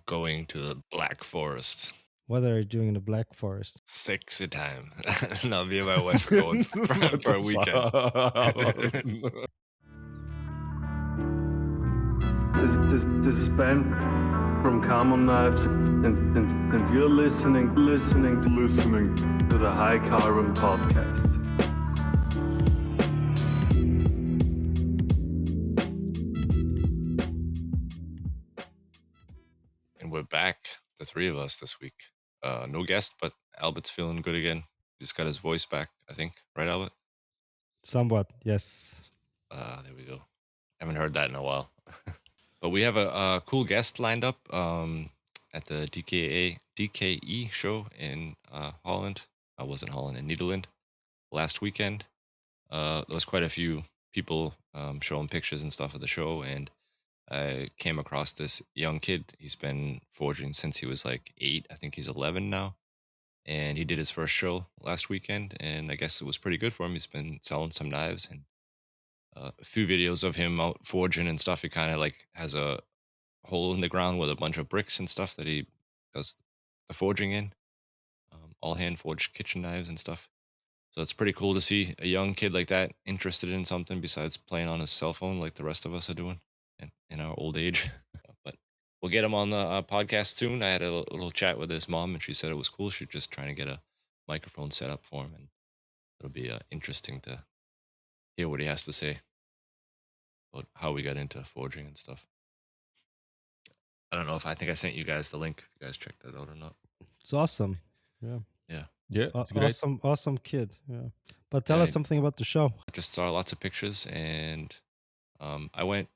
going to the Black Forest. What are you doing in the Black Forest? Sexy time. No, me and my wife are going for a weekend. This is Ben from Common Knives, and you're listening to the High Carbon Podcast. And we're back, the three of us this week. No guest, but Albert's feeling good again. Just got his voice back, I think. Right, Albert? Somewhat, yes. There we go. Haven't heard that in a while. But we have a cool guest lined up at the DKE show in Holland. I was in Holland, in Netherlands last weekend. There was quite a few people showing pictures and stuff of the show, and I came across this young kid. He's been forging since he was like 8. I think he's 11 now. And he did his first show last weekend, and I guess it was pretty good for him. He's been selling some knives, and a few videos of him out forging and stuff. He kind of like has a hole in the ground with a bunch of bricks and stuff that he does the forging in. All hand forged kitchen knives and stuff. So it's pretty cool to see a young kid like that interested in something besides playing on his cell phone like the rest of us are doing in our old age. But we'll get him on the podcast soon. I had a little chat with his mom, and she said it was cool. She's just trying to get a microphone set up for him, and it'll be interesting to hear what he has to say about how we got into forging and stuff. I don't know if I think I sent you guys the link. If you guys checked that out or not. It's awesome. Yeah. Yeah. Yeah, it's great. Awesome kid. Yeah. But tell us something about the show. I just saw lots of pictures, and I went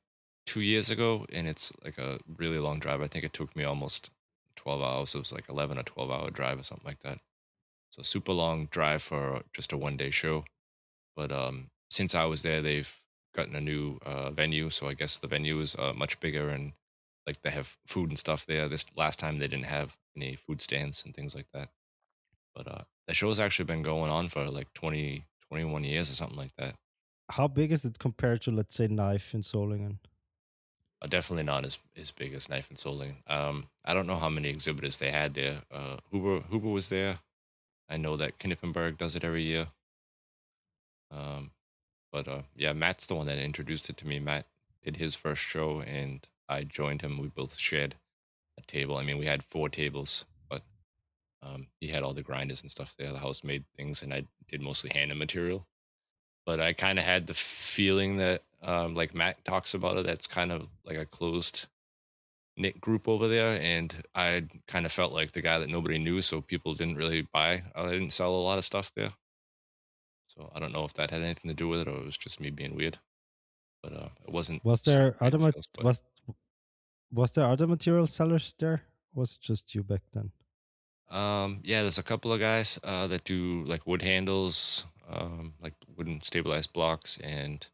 2 years ago, and it's like a really long drive. I think it took me almost 12 hours. It was like 11 or 12-hour drive or something like that. So super long drive for just a one-day show. But since I was there, they've gotten a new venue. So I guess the venue is much bigger, and like they have food and stuff there. This last time they didn't have any food stands and things like that. But the show's actually been going on for like 20, 21 years or something like that. How big is it compared to, let's say, Knife in Solingen? Definitely not as big as Knife and Solingen. I don't know how many exhibitors they had there. Huber was there. I know that Knippenberg does it every year. But yeah, Matt's the one that introduced it to me. Matt did his first show, and I joined him. We both shared a table. I mean, we had 4 tables, but he had all the grinders and stuff there, the house-made things, and I did mostly hand and material. But I kind of had the feeling that, like Matt talks about it, that's kind of like a closed knit group over there, and I kind of felt like the guy that nobody knew, so people didn't really buy. I didn't sell a lot of stuff there, so I don't know if that had anything to do with it, or it was just me being weird. But it wasn't. Was there other sales, but was there other material sellers there? Or was it just you back then? yeah, there's a couple of guys that do like wood handles, like wooden stabilized blocks, and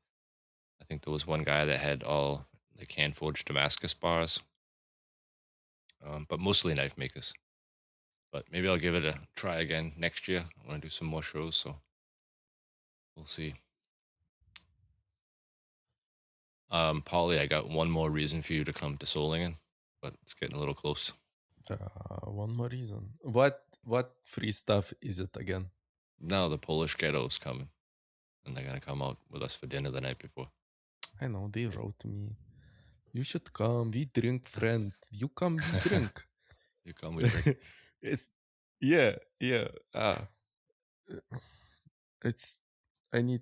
I think there was one guy that had all like hand forged Damascus bars, but mostly knife makers. But maybe I'll give it a try again next year. I want to do some more shows, so we'll see. Paulie, I got one more reason for you to come to Solingen, but it's getting a little close. One more reason. What free stuff is it again? Now the Polish ghetto's coming, and they're gonna come out with us for dinner the night before. I know, they wrote to me. You should come, we drink, friend. You come, we drink. You come, we drink. Yeah. It's I need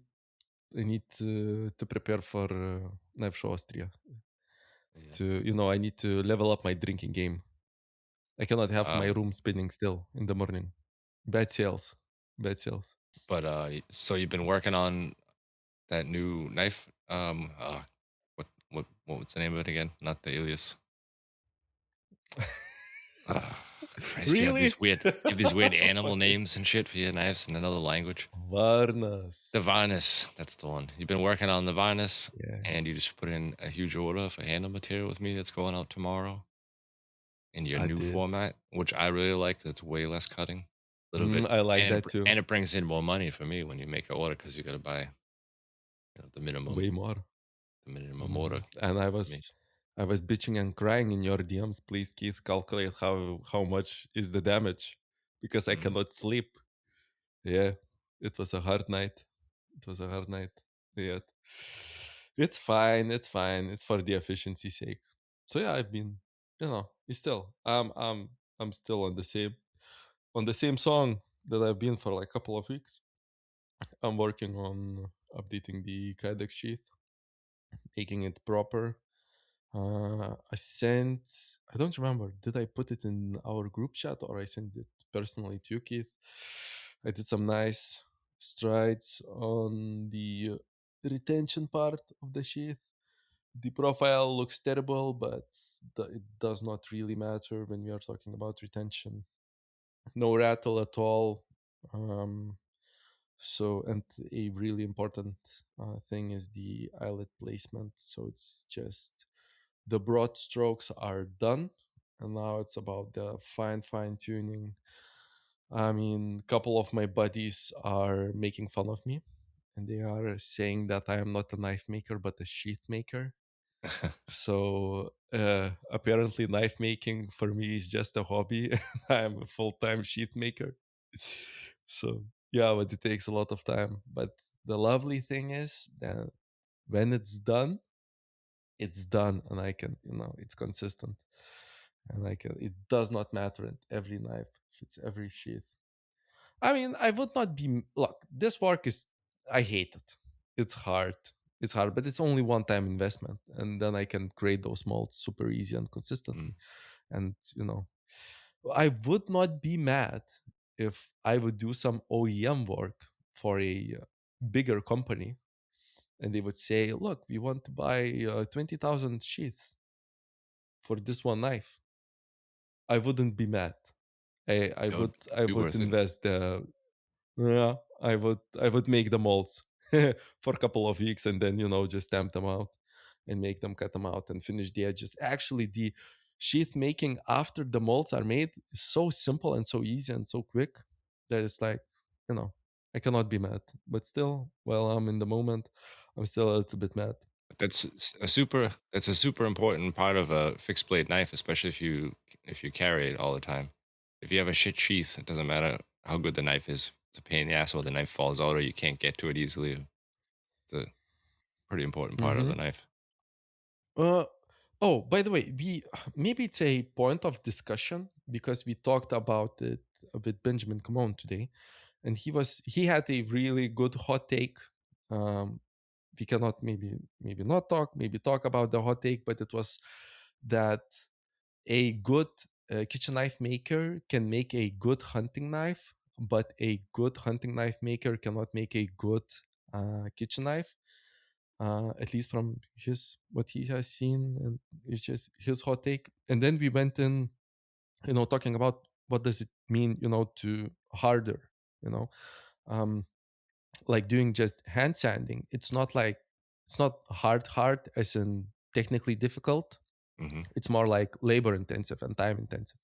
to prepare for Knife Show Austria. Yeah. I need to level up my drinking game. I cannot have my room spinning still in the morning. Bad sales. But so you've been working on that new knife. What was the name of it again? Not the alias. Christ, Really? you have these weird animal names and shit for your knives in another language. Varnas. The Varnas, that's the one. You've been working on the Varnas, Yeah. and you just put in a huge order for handle material with me that's going out tomorrow in your new format, which I really like. It's way less cutting. A little bit. I like that too. And it brings in more money for me when you make an order, because you got to buy the minimum. Way more. The minimum order. And I was I was bitching and crying in your DMs. Please, Keith, calculate how much is the damage because I cannot sleep. Yeah, it was a hard night. It was a hard night. Yeah, it's fine. It's fine. It's for the efficiency's sake. So yeah, I've been, it's still, I'm still on the same song that I've been for like a couple of weeks. I'm working on updating the Kydex sheet, making it proper. I don't remember, did I put it in our group chat or I sent it personally to you, Keith? I did some nice strides on the retention part of the sheet. The profile looks terrible, but it does not really matter when we are talking about retention. No rattle at all. And a really important thing is the eyelet placement. So it's just the broad strokes are done, and now it's about the fine tuning. I mean, a couple of my buddies are making fun of me, and they are saying that I am not a knife maker but a sheath maker. So apparently knife making for me is just a hobby. I'm a full-time sheath maker. So yeah, but it takes a lot of time. But the lovely thing is that when it's done, and I can, it's consistent, and it does not matter at every knife, if it's every sheath. I mean, I would not be, look, this work is, I hate it. It's hard, but it's only one time investment, and then I can create those molds super easy and consistently. And I would not be mad if I would do some OEM work for a bigger company, and they would say, look, we want to buy 20,000 sheaths for this one knife. I wouldn't be mad. I would invest the, yeah, I would make the molds for a couple of weeks, and then just stamp them out and make them, cut them out and finish the edges. Actually, the sheath making after the molds are made is so simple and so easy and so quick that it's like, I cannot be mad. But still, while I'm in the moment, I'm still a little bit mad. That's a super important part of a fixed blade knife, especially if you carry it all the time. If you have a shit sheath, it doesn't matter how good the knife is. It's a pain in the ass, or the knife falls out, or you can't get to it easily. It's a pretty important part of the knife. Oh, by the way, maybe it's a point of discussion because we talked about it with Benjamin Camon today, and he had a really good hot take. We cannot maybe not talk, maybe talk about the hot take, but it was that a good kitchen knife maker can make a good hunting knife, but a good hunting knife maker cannot make a good kitchen knife. At least from what he has seen, and it's just his hot take. And then we went in, talking about what does it mean, to harder, like doing just hand sanding. It's not hard as in technically difficult. It's more like labor intensive and time intensive.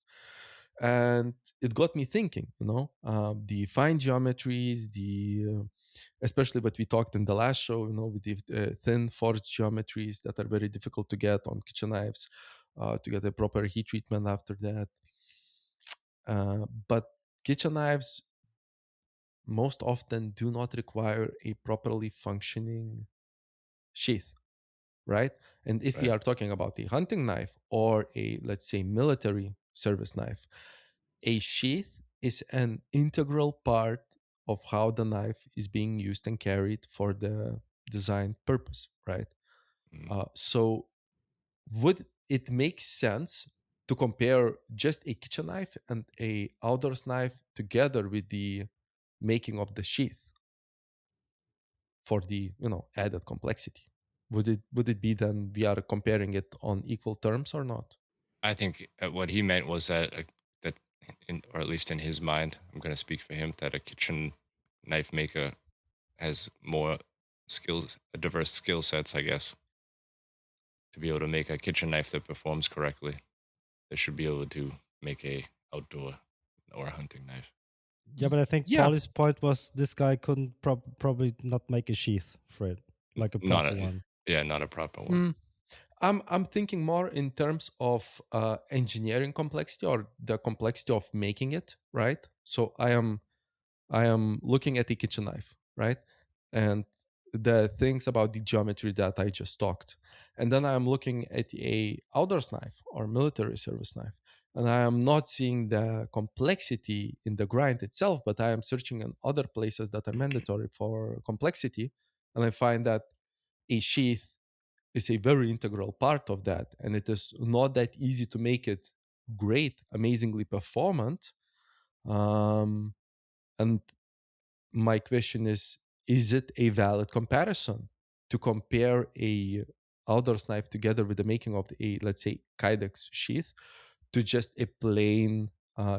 And it got me thinking, the fine geometries, especially what we talked in the last show, with the thin forged geometries that are very difficult to get on kitchen knives, to get a proper heat treatment after that. But kitchen knives most often do not require a properly functioning sheath, right? And if we are talking about a hunting knife or a, let's say, military service knife, a sheath is an integral part of how the knife is being used and carried for the designed purpose, right? So would it make sense to compare just a kitchen knife and a outdoors knife together with the making of the sheath for the added complexity? Would it be then we are comparing it on equal terms or not? I think what he meant was that or at least in his mind, I'm going to speak for him, that a kitchen knife maker has more skills, diverse skill sets, I guess, to be able to make a kitchen knife that performs correctly. They should be able to make a outdoor or a hunting knife. Yeah, but I think Pauli's point was this guy couldn't probably not make a sheath for it, like a proper one. Yeah, not a proper one. I'm thinking more in terms of engineering complexity or the complexity of making it, right? So I am looking at a kitchen knife, right? And the things about the geometry that I just talked. And then I am looking at a outdoors knife or military service knife. And I am not seeing the complexity in the grind itself, but I am searching in other places that are mandatory for complexity. And I find that a sheath is a very integral part of that. And it is not that easy to make it great, amazingly performant. Um, and my question is it a valid comparison to compare a outdoors knife together with the making of a, let's say, kydex sheath to just a plain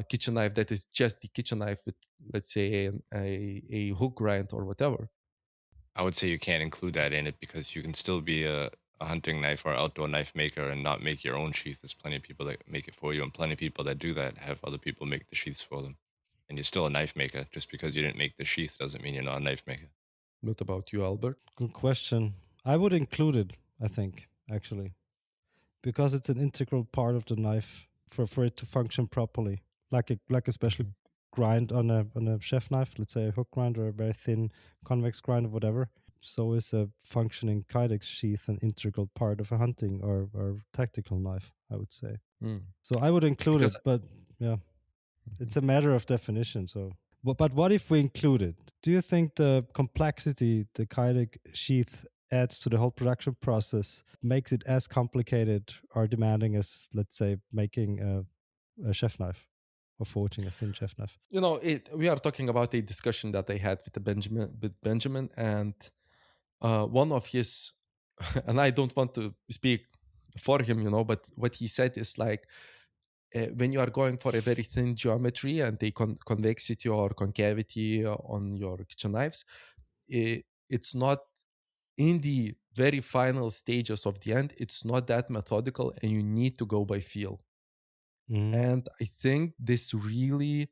kitchen knife that is just the kitchen knife with, let's say, a hook grind or whatever? I would say you can't include that in it because you can still be a hunting knife or outdoor knife maker and not make your own sheath. There's plenty of people that make it for you, and plenty of people that do that have other people make the sheaths for them. And you're still a knife maker. Just because you didn't make the sheath doesn't mean you're not a knife maker. What about you, Albert? Good question. I would include it, I think, actually, because it's an integral part of the knife for it to function properly. Like a special grind on a chef knife, let's say a hook grind or a very thin convex grind or whatever. So is a functioning kydex sheath an integral part of a hunting or tactical knife, I would say. Mm. So I would include Because- it, but yeah, it's a matter of definition. So, but what if we include it? Do you think the complexity the kydex sheath adds to the whole production process makes it as complicated or demanding as, let's say, making a chef knife or forging a thin chef knife? You know, we are talking about a discussion that I had with Benjamin, and one of his, and I don't want to speak for him, you know, but what he said is like, when you are going for a very thin geometry and the convexity or concavity on your kitchen knives, it's not in the very final stages of the end, it's not that methodical and you need to go by feel. Mhm. And I think this really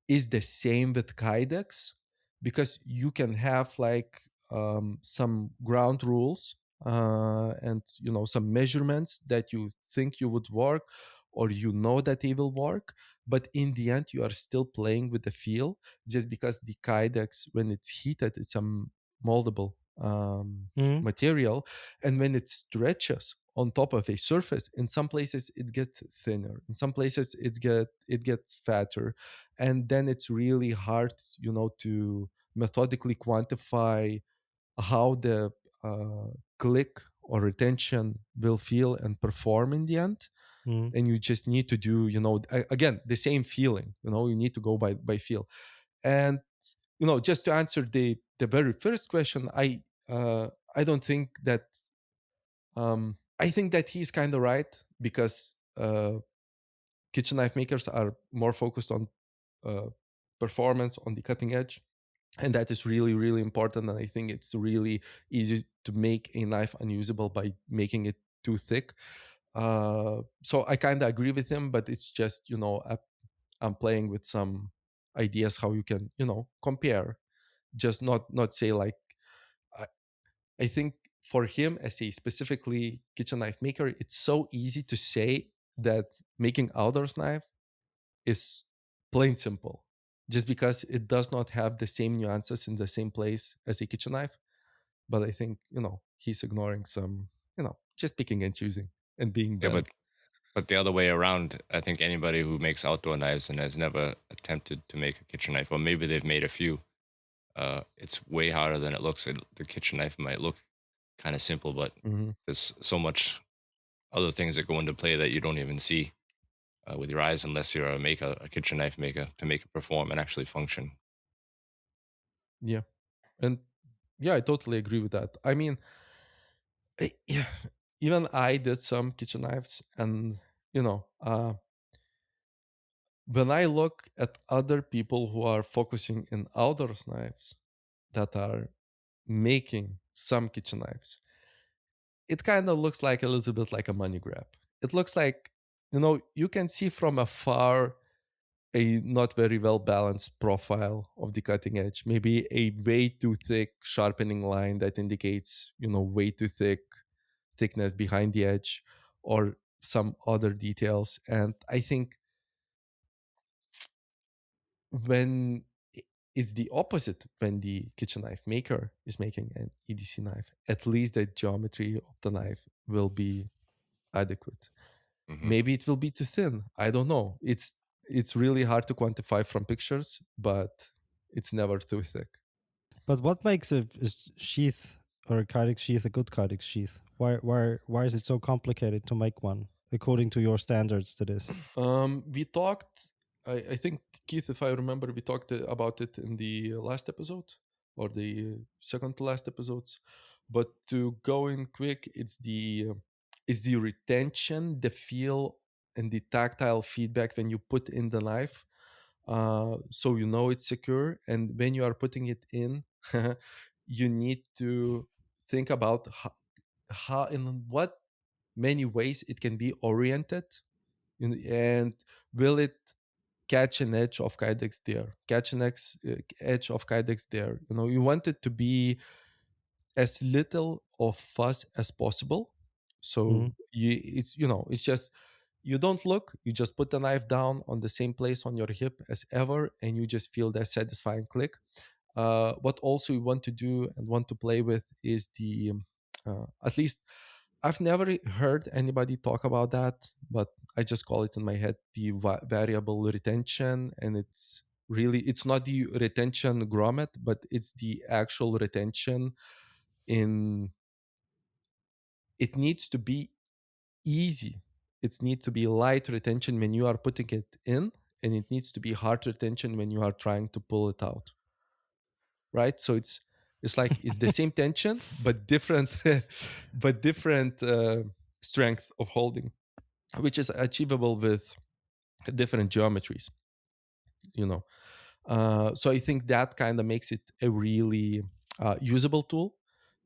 is the same with kydex, because you can have like some ground rules and you know some measurements that you think you would work or you know that they will work, but in the end you are still playing with the feel, just because the kydex, when it's heated, it's a moldable Mhm. material, and when it stretches on top of a surface, in some places it gets thinner, in some places it gets fatter, and then it's really hard, you know, to methodically quantify how the click or retention will feel and perform in the end. Mhm. And you just need to do, you know, again, the same feeling, you know, you need to go by feel. And you know, just to answer the very first question, I don't think that I think that he's kind of right, because kitchen knife makers are more focused on performance on the cutting edge, and that is really really important. And I think it's really easy to make a knife unusable by making it too thick. So I kind of agree with him, but it's just, you know, I'm playing with some ideas how you can, you know, compare, just not say like I, I think for him as a specifically kitchen knife maker, it's so easy to say that making outdoors knife is plain simple, just because it does not have the same nuances in the same place as a kitchen knife. But I think, you know, he's ignoring some, you know, just picking and choosing and being Yeah, bad. but the other way around, I think anybody who makes outdoor knives and has never attempted to make a kitchen knife, or maybe they've made a few, it's way harder than it looks. The kitchen knife might look kind of simple, but Hmm. there's so much other things that go into play that you don't even see with your eyes unless you're a kitchen knife maker, to make it perform and actually function. Yeah. And yeah, I totally agree with that. I mean, yeah, even I did some kitchen knives, and you know, when I look at other people who are focusing in outdoors knives that are making some kitchen knives, it kind of looks like a little bit like a money grab. It looks like, you know, you can see from afar a not very well balanced profile of the cutting edge, maybe a way too thick sharpening line that indicates, you know, way too thick thickness behind the edge or some other details. And I think when it's the opposite, when the kitchen knife maker is making an EDC knife, at least the geometry of the knife will be adequate. Maybe it will be too thin. I don't know. It's really hard to quantify from pictures, but it's never too thick. But what makes a sheath or a Kydex sheath a good Kydex sheath? Why is it so complicated to make one according to your standards? That is. We talked. I think, Keith, if I remember, we talked about it in the last episode or the second to last episodes. But to go in quick, it's the retention, the feel, and the tactile feedback when you put in the knife, so you know it's secure. And when you are putting it in, you need to think about how in what many ways it can be oriented, and will it catch an edge of Kydex there, catch an edge of Kydex there. You want it to be as little of fuss as possible. So it's just, you don't look, you just put the knife down on the same place on your hip as ever, and you just feel that satisfying click. What also you want to do and want to play with is the at least I've never heard anybody talk about that, but I just call it in my head the variable retention. And it's not the retention grommet, but it's the actual retention. It needs to be easy. It needs to be light retention when you are putting it in, and it needs to be hard retention when you are trying to pull it out. Right? So it's like it's the same tension, but different, strength of holding, which is achievable with different geometries. So I think that kind of makes it a really usable tool,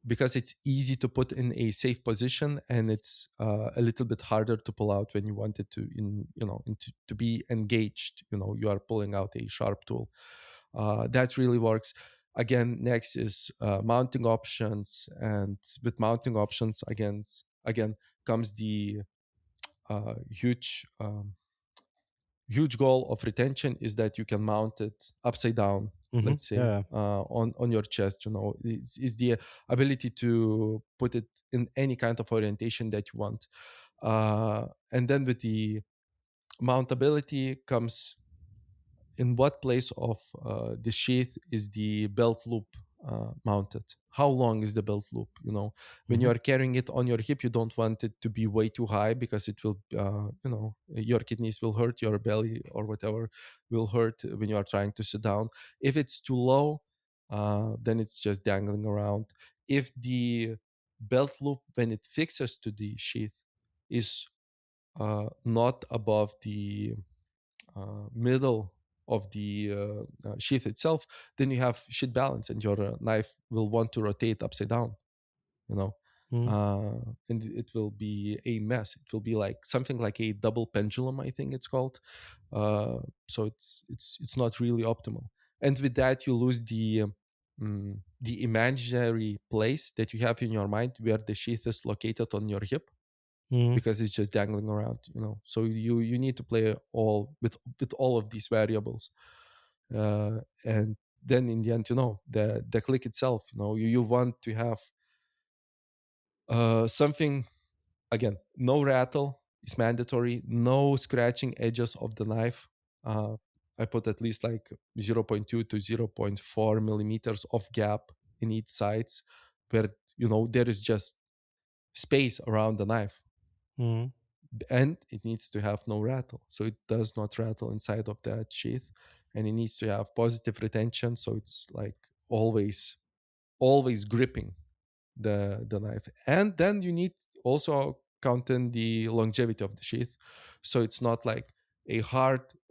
because it's easy to put in a safe position, and it's a little bit harder to pull out when you want it to be engaged. You are pulling out a sharp tool. That really works. Again, next is mounting options, and with mounting options, again comes the huge goal of retention, is that you can mount it upside down, let's say, on your chest. Is the ability to put it in any kind of orientation that you want. And then with the mountability comes in what place of the sheath is the belt loop mounted. How long is the belt loop? When you are carrying it on your hip, you don't want it to be way too high, because it will your kidneys will hurt, your belly or whatever will hurt when you are trying to sit down. If it's too low, then it's just dangling around. If the belt loop, when it fixes to the sheath, is not above the middle of the sheath itself, then you have sheath balance, and your knife will want to rotate upside down, and it will be a mess. It will be like something like a double pendulum, I think it's called. So it's not really optimal. And with that, you lose the imaginary place that you have in your mind where the sheath is located on your hip, because it's just dangling around. So you need to play with all of these variables, and then in the end, the click itself, you want to have something. Again, no rattle is mandatory, no scratching edges of the knife. I put at least like 0.2 to 0.4 millimeters of gap in each sides, where there is just space around the knife. And it needs to have no rattle, so it does not rattle inside of that sheath. And it needs to have positive retention, so it's like always gripping the knife. And then you need also count in the longevity of the sheath, so it's not like a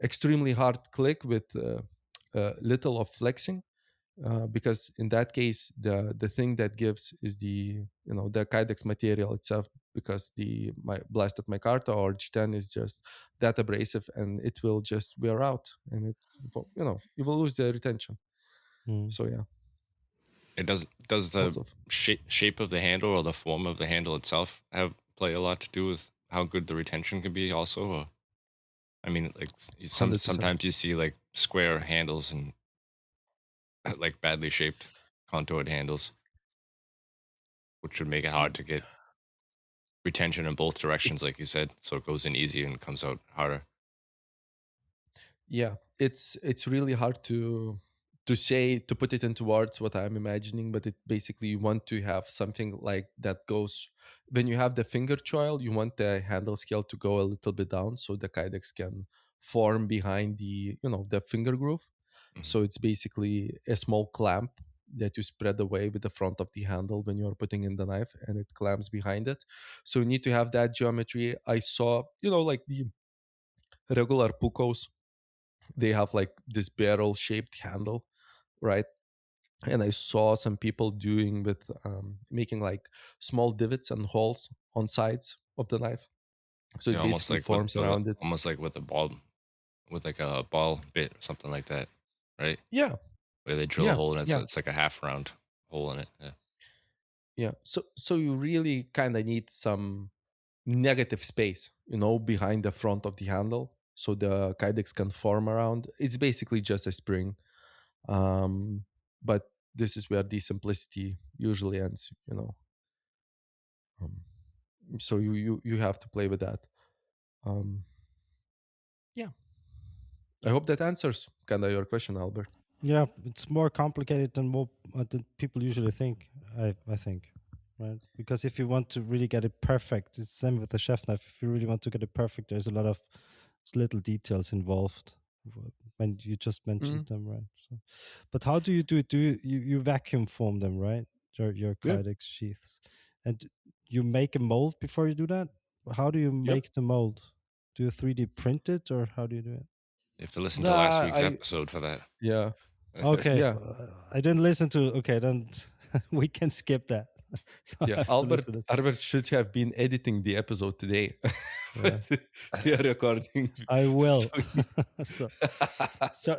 extremely hard click with little of flexing, because in that case the thing that gives is the Kydex material itself, because my blasted micarta or G10 is just that abrasive, and it will just wear out, and you will lose the retention. So yeah. It does Lots the of shape of the handle or the form of the handle itself play a lot to do with how good the retention can be also? Or, I mean, like 100%. sometimes you see like square handles and like badly shaped contoured handles, which would make it hard to get retention in both directions, It's like you said, so it goes in easier and comes out harder. Yeah, it's really hard to say, to put it into words what I'm imagining, but it basically, you want to have something like that goes, when you have the finger choil, you want the handle scale to go a little bit down so the kydex can form behind the, the finger groove. Mhm. So it's basically a small clamp that you spread away with the front of the handle when you're putting in the knife, and it clamps behind it. So you need to have that geometry. I saw, like the regular pucos, they have like this barrel shaped handle, right? And I saw some people doing with making like small divots and holes on sides of the knife, so Yeah, it basically forms around it. almost like with a ball, with like a ball bit or something like that, right? Yeah, Where they drill a yeah, hole and yeah, it's like a half round hole in it. Yeah. yeah. So you really kind of need some negative space, behind the front of the handle, so the kydex can form around. It's basically just a spring, um, but this is where the simplicity usually ends. Um, so you have to play with that. Um, yeah, I hope that answers kind of your question, Albert. Yeah, it's more complicated than people usually think. I think, right? Because if you want to really get it perfect, it's the same with the chef knife. If you really want to get it perfect, there's a lot of little details involved when you just mentioned Mm, them, right? So, but how do you do it? You vacuum form them, right? Your yep, kydex sheaths, and you make a mold before you do that. How do you yep. make the mold? Do you 3D print it, or how do you do it? You have to listen to last Nah, week's I episode for that. yeah, Okay, yeah, I didn't listen to. Okay, then we can skip that. So I yeah. have to Albert listen. To, Albert should have been editing the episode today, yeah, but we are recording. I So will.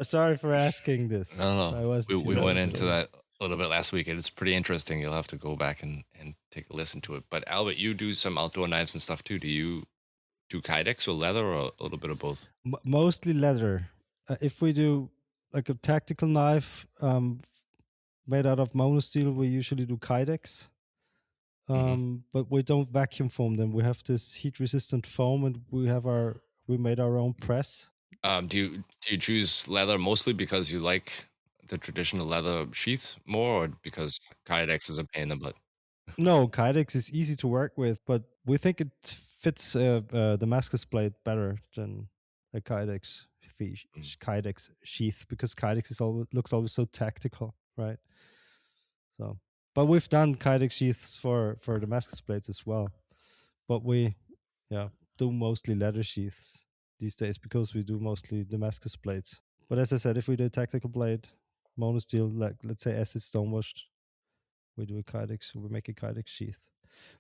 Sorry for asking this. No, no, I wasn't we sure went as into to. that a little bit last week, and it's pretty interesting. You'll have to go back and take a listen to it. But Albert, you do some outdoor knives and stuff too. Do you do kydex or leather or a little bit of both? Mostly leather. If we do like a tactical knife made out of monosteel, we usually do kydex. Hmm. But we don't vacuum foam them. We have this heat resistant foam, and we made our own press. Do you choose leather mostly because you like the traditional leather sheath more, or because kydex is a pain in the butt? No, kydex is easy to work with, but we think it fits Damascus blade better than a Mm. kydex sheath, because kydex looks always so tactical, right? So, but we've done kydex sheaths for Damascus blades as well, but we yeah do mostly leather sheaths these days because we do mostly Damascus blades. But as I said, if we do a tactical blade, monosteel, like let's say acid stonewashed, we do a kydex, we make a kydex sheath.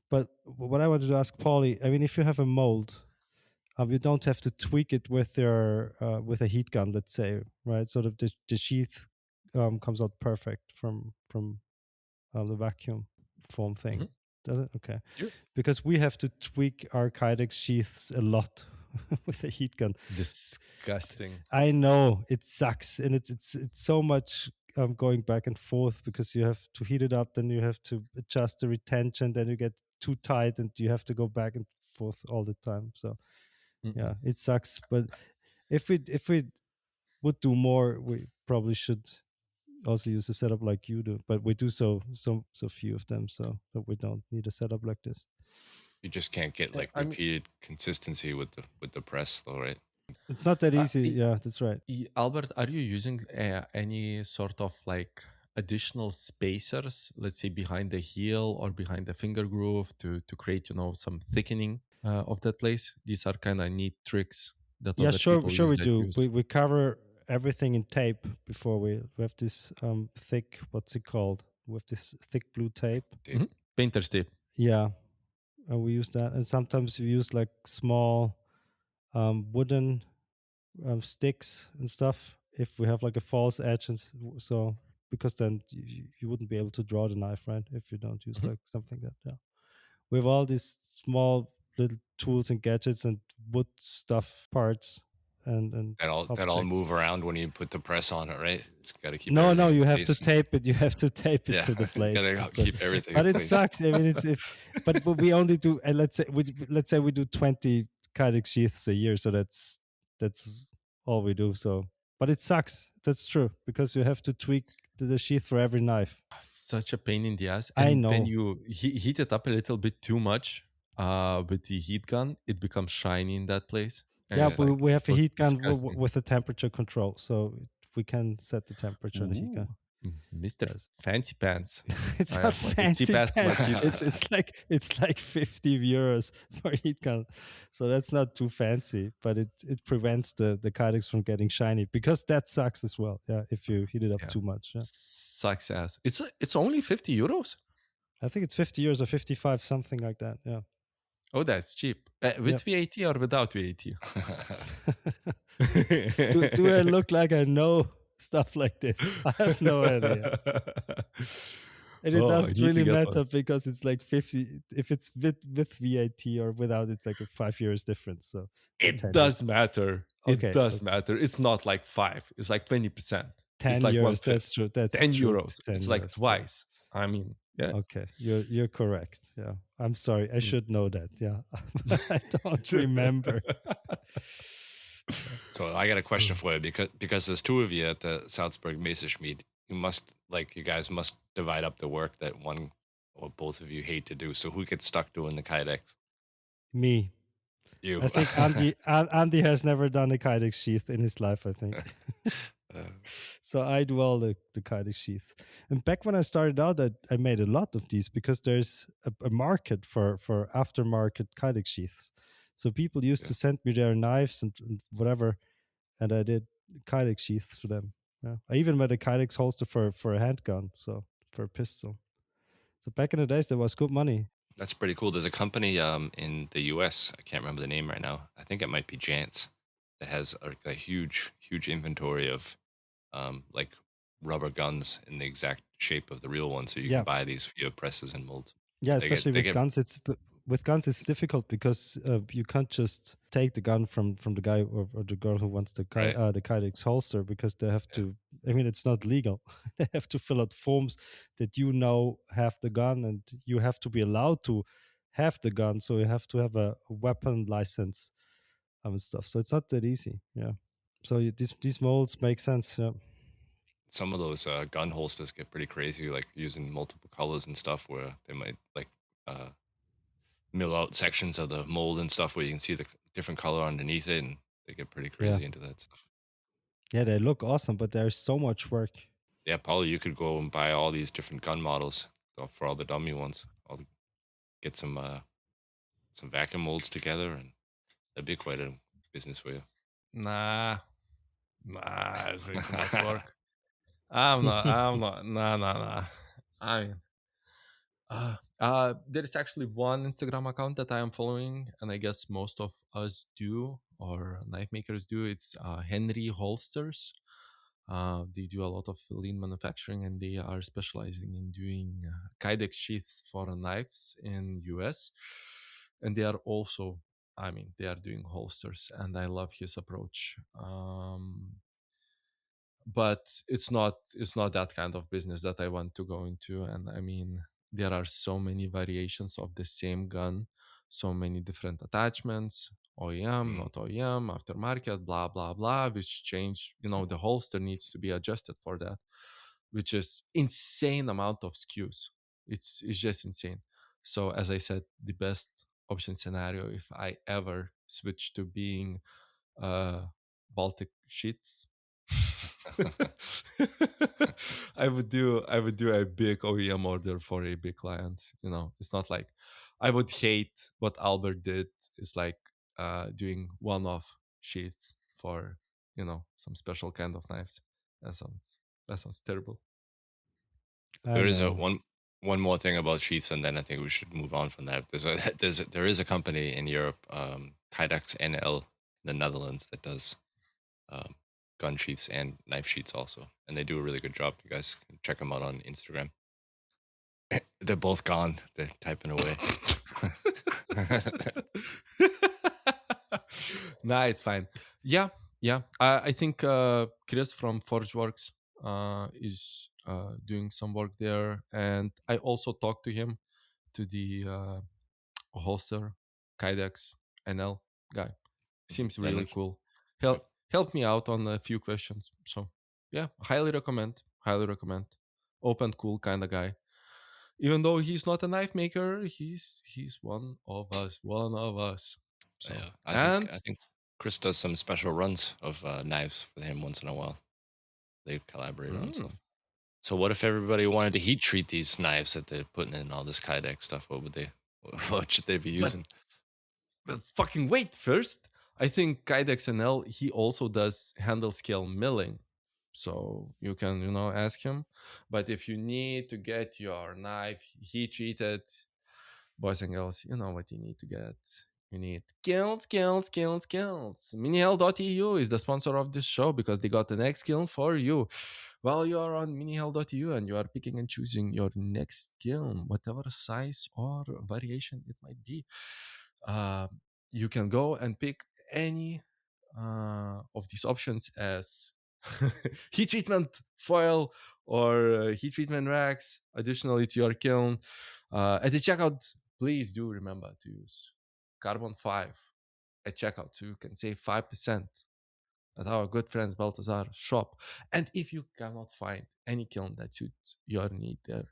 But what I wanted to ask Paulie, I mean, if you have a mold, you don't have to tweak it with a heat gun, let's say, right? So the sheath comes out perfect from the vacuum form thing. Mhm. Does it? Okay. Yep. Because we have to tweak our kydex sheaths a lot with a heat gun. Disgusting. I know it sucks, and it's so much going back and forth because you have to heat it up, then you have to adjust the retention, then you get too tight, and you have to go back and forth all the time. So Mm-mm. yeah, it sucks. But if we would do more, we probably should also use a setup like you do. But we do so few of them, so that we don't need a setup like this. You just can't get like I mean, repeated consistency with the press, though, right? It's not that uh, easy. i- Yeah, that's right. Albert, are you using any sort of like additional spacers, let's say behind the heel or behind the finger groove, to create, some thickening of that place? These are kind of neat tricks that Yeah, other people sure use we that do. use. We cover everything in tape before we have this thick, what's it called? With this thick blue tape. Tape. Painter's tape. Yeah, and we use that, and sometimes we use like small wooden sticks and stuff if we have like a false edge, and so because then you wouldn't be able to draw the knife, right? If you don't use like something like that. Yeah. With all these small little tools and gadgets and wood stuff parts and that all objects. move around when you put the press on it, right? It's got to keep No, everything in you have to place. tape it. You have to tape it Yeah, to the blade. gotta keep everything But in it place. sucks. I mean, but we only do. And let's say we do 20 Kydex sheaths a year, so that's all we do. So, but it sucks. That's true because you have to tweak the sheath for every knife. It's such a pain in the ass. I And know. when you heat it up a little bit too much with the heat gun, it becomes shiny in that place. And Yeah, it's like, we have a looks heat gun disgusting. with a temperature control, so we can set the temperature of the heat gun. Mr. Yes. Fancy Pants. It's I not have, like, a fancy cheap-ass pants. machine. It's like 50 euros for a heat gun, so that's not too fancy. But it prevents the Kydex from getting shiny because that sucks as well. Yeah, if you heat it up Yeah. too much. Yeah. Sucks ass. It's only 50 euros. I think it's 50 euros or 55, something like that. Yeah. Oh, that's cheap. With VAT or without VAT? do I look like I know stuff like this? I have no idea. And it doesn't really matter because it's like 50. If it's with VAT or without, it's like a 5 years difference. So it does matter. Okay, it does matter. It's not like 5. It's like 20%. 10 it's like euros. That's true. That's 10 true. euros. 10 it's like euros, twice. Yeah. I mean, yeah. Okay, you're correct. Yeah, I'm sorry. I should know that. Yeah, I don't remember. So I got a question for you because there's two of you at the Salzburg Messerschmitt. You guys must divide up the work that one or both of you hate to do. So who gets stuck doing the Kydex? Me. You. I think Andy has never done a Kydex sheath in his life, I think. So I do all the Kydex sheath. And back when I started out, I made a lot of these because there's a market for aftermarket Kydex sheaths. So people used to send me their knives and whatever, and I did Kydex sheaths for them. Yeah. I even made a Kydex holster for a handgun, so for a pistol. So back in the days, there was good money. That's pretty cool. There's a company in the US, I can't remember the name right now. I think it might be Jantz, that has a huge inventory of like rubber guns in the exact shape of the real one, so you can buy these via presses and molds. Yeah, especially with guns, it's difficult because you can't just take the gun from the guy or the girl who wants the Kydex holster because they have to. I mean, it's not legal. They have to fill out forms that have the gun, and you have to be allowed to have the gun. So you have to have a weapon license and stuff. So it's not that easy. Yeah. So these molds make sense. Yeah. Some of those gun holsters get pretty crazy, like using multiple colors and stuff, where they might mill out sections of the mold and stuff where you can see the different color underneath it, and they get pretty crazy into that stuff. Yeah, they look awesome, but there's so much work. Yeah, probably you could go and buy all these different gun models for all the dummy ones. Get some vacuum molds together, and that'd be quite a business for you. Nah, it's way too much work. I'm not. Nah. I mean, there is actually one Instagram account that I am following, and I guess most of us do, or knife makers do. It's Henry Holsters. They do a lot of lean manufacturing, and they are specializing in doing Kydex sheaths for knives in US. And they are also, they are doing holsters, and I love his approach. But it's not that kind of business that I want to go into. And I mean, there are so many variations of the same gun, so many different attachments, OEM, not OEM, aftermarket, blah blah blah, which change. The holster needs to be adjusted for that, which is insane amount of SKUs. It's just insane. So as I said, the best option scenario, if I ever switch to being Baltic sheets, I would do a big OEM order for a big client. It's not like I would hate what Albert did. It's like doing one-off sheets for some special kind of knives. That sounds terrible. There is one more thing about sheaths, and then I think we should move on from that. There is a company in Europe, Kydex NL, in the Netherlands, that does gun sheaths and knife sheaths also, and they do a really good job. You guys can check them out on Instagram. They're both gone. They're typing away. Nah, it's fine. Yeah. I think Chris from ForgeWorks is doing some work there, and I also talked to him, to the holster Kydex NL guy. Seems really Leonard. cool. Yep. Help me out on a few questions. So yeah, highly recommend. Highly recommend. Open, cool kind of guy. Even though he's not a knife maker, he's one of us. One of us. So Yeah, and I think Chris does some special runs of knives for him once in a while. They collaborate on stuff. So what if everybody wanted to heat treat these knives that they're putting in all this Kydex stuff? What would they? What should they be using? But fucking wait first. I think Kydex NL, he also does handle scale milling. So you can, ask him. But if you need to get your knife heat treated, boys and girls, you know what you need to get. You need skills. Minihell.eu is the sponsor of this show because they got the next skill for you. While you are on minihell.eu and you are picking and choosing your next skill, whatever size or variation it might be, you can go and pick any of these options as heat treatment foil or heat treatment racks additionally to your kiln. At the checkout, please do remember to use carbon 5 at checkout so you can save 5% at our good friends Baltazar shop. And if you cannot find any kiln that suits your need there,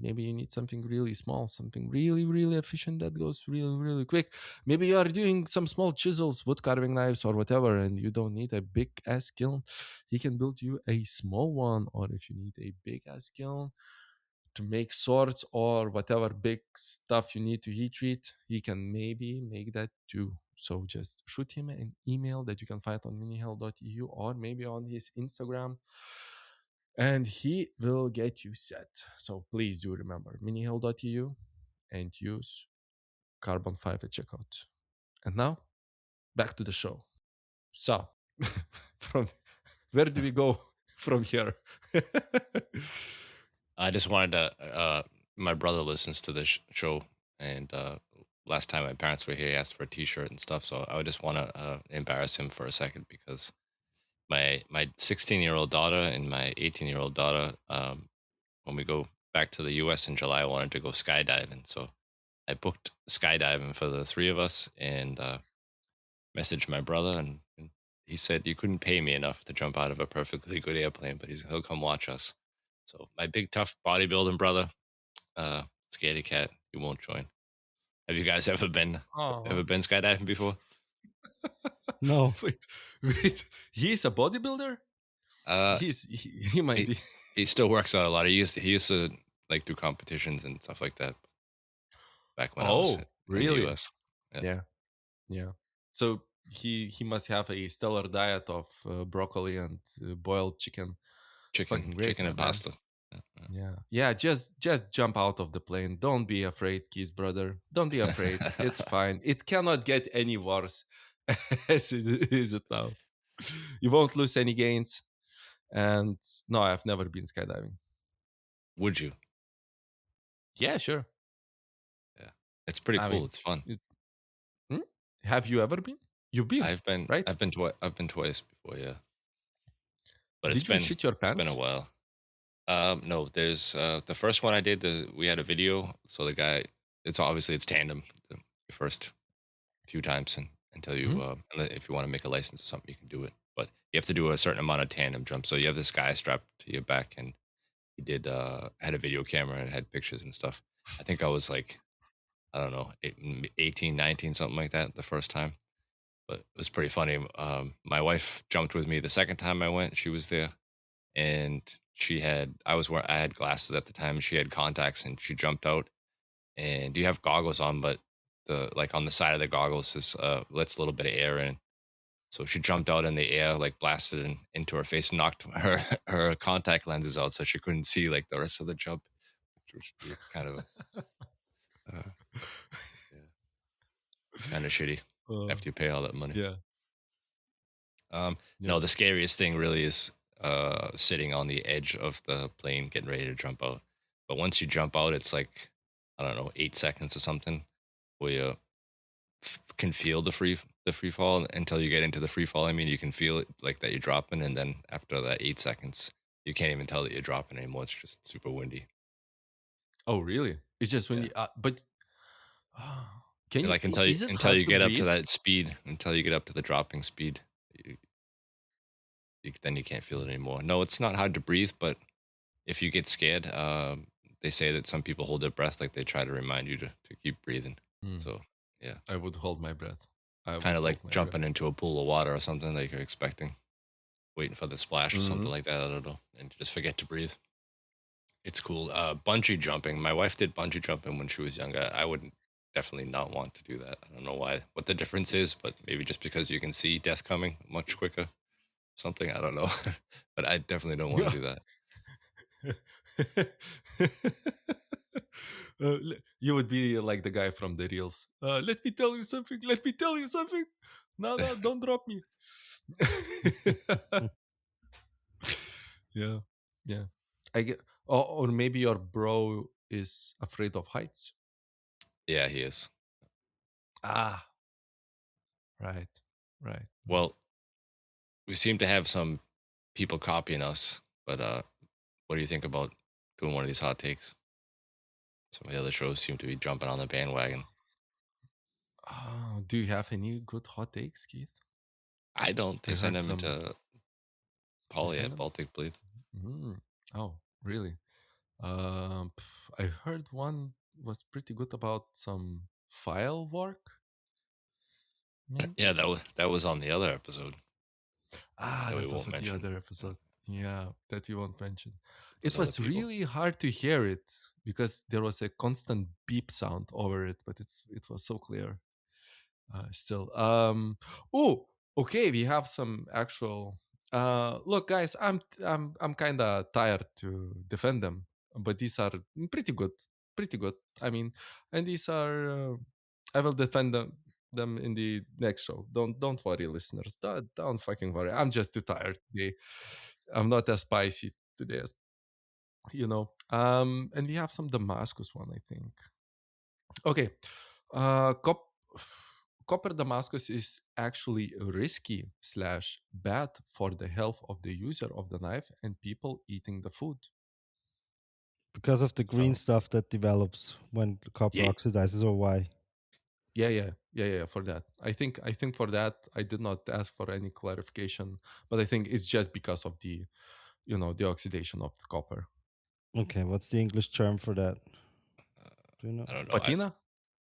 maybe you need something really small, something really, really efficient that goes really, really quick. Maybe you are doing some small chisels, wood carving knives, or whatever, and you don't need a big ass kiln. He can build you a small one, or if you need a big ass kiln to make swords or whatever big stuff you need to heat treat, he can maybe make that too. So just shoot him an email that you can find on minihell.eu or maybe on his Instagram, and he will get you set. So please do remember minihell.eu and use carbon 5 at checkout. And now back to the show. So from where do we go from here? I just wanted to. My brother listens to this show, and last time my parents were here, he asked for a T-shirt and stuff. So I would just want to embarrass him for a second because my 16-year-old daughter and my 18-year-old daughter, when we go back to the U.S. in July, wanted to go skydiving. So I booked skydiving for the three of us, and messaged my brother, and he said you couldn't pay me enough to jump out of a perfectly good airplane, but he'll come watch us. So my big tough bodybuilding brother, scaredy cat, he won't join. Have you guys ever been skydiving before? No. Wait. He's a bodybuilder? He might be. He still works out a lot. He used to like do competitions and stuff like that back when I was in really? the US. Yeah. So he must have a stellar diet of broccoli and boiled chicken. Fucking great, Chicken and man. pasta. Yeah. Just jump out of the plane. Don't be afraid, Keith's brother. Don't be afraid. It's fine. It cannot get any worse as it is now. You won't lose any gains. And no, I've never been skydiving. Would you? Yeah, sure. Yeah, it's pretty cool. mean, it's fun. Have you ever been? You've been. I've been, right? I've been twice before. Yeah, but Did you shit your pants? It's been a while. No, there's the first one I did. We had a video, so the guy. It's tandem the first few times until you if you want to make a license or something, you can do it. But you have to do a certain amount of tandem jumps. So you have this guy strapped to your back, and he did had a video camera and had pictures and stuff. I think I was like, I don't know, 18, 19, something like that the first time. But it was pretty funny. My wife jumped with me the second time I went. She was there, and I had glasses at the time. She had contacts, and she jumped out. And you have goggles on, but on the side of the goggles is lets a little bit of air in. So she jumped out in the air, like blasted into her face, knocked her contact lenses out, so she couldn't see like the rest of the jump, which was kind of kind of shitty after you pay all that money. Yeah. No, the scariest thing really is sitting on the edge of the plane, getting ready to jump out. But once you jump out, it's like, I don't know, 8 seconds or something, where you can feel the free fall until you get into the free fall. I mean, you can feel it like that you're dropping, and then after that 8 seconds, you can't even tell that you're dropping anymore. It's just super windy. Oh, really? It's just when Yeah. you, but can And you? like until Is it until hard you to get up to breathe? that speed, until you get up to the dropping speed, then you can't feel it anymore. No, it's not hard to breathe, but if you get scared, they say that some people hold their breath, like they try to remind you to keep breathing. Hmm. So yeah, I would hold my breath. I kind would of like hold my breath. jumping into a pool of water or something like you're expecting, waiting for the splash or something like that. I don't know, and you just forget to breathe. It's cool. Bungee jumping. My wife did bungee jumping when she was younger. I would definitely not want to do that. I don't know what the difference is, but maybe just because you can see death coming much quicker. Something I don't know, but I definitely don't want to do that. You would be like the guy from the reels. Let me tell you something. Let me tell you something. No, don't drop me. Yeah, yeah. I get, or maybe your bro is afraid of heights. Yeah, he is. Ah, right, right. Well, we seem to have some people copying us, but what do you think about doing one of these hot takes? Some of the other shows seem to be jumping on the bandwagon. Do you have any good hot takes, Keith? I don't. I They send heard them some. into They Poly send at them. Baltic Blades. Oh, really? I heard one was pretty good about some file work. Maybe. Yeah, that was on the other episode. That we That was won't at the mention. other episode. Yeah, that we won't mention. Those It other was people. really hard to hear it because there was a constant beep sound over it, but it was so clear. Still. Oh, okay. We have some actual. Look, guys, I'm kind of tired to defend them, but these are pretty good, pretty good. I mean, and these are. I will defend them in the next show. Don't worry, listeners. Don't fucking worry. I'm just too tired today. I'm not as spicy today as you know. And we have some Damascus one, I think. Okay. Copper Damascus is actually risky slash bad for the health of the user of the knife and people eating the food. Because of the green So stuff that develops when the copper yeah, oxidizes, or why? yeah. For that, I think for that I did not ask for any clarification, but I think it's just because of the oxidation of the copper. Okay, what's the English term for that? Do you know? I don't know. Patina.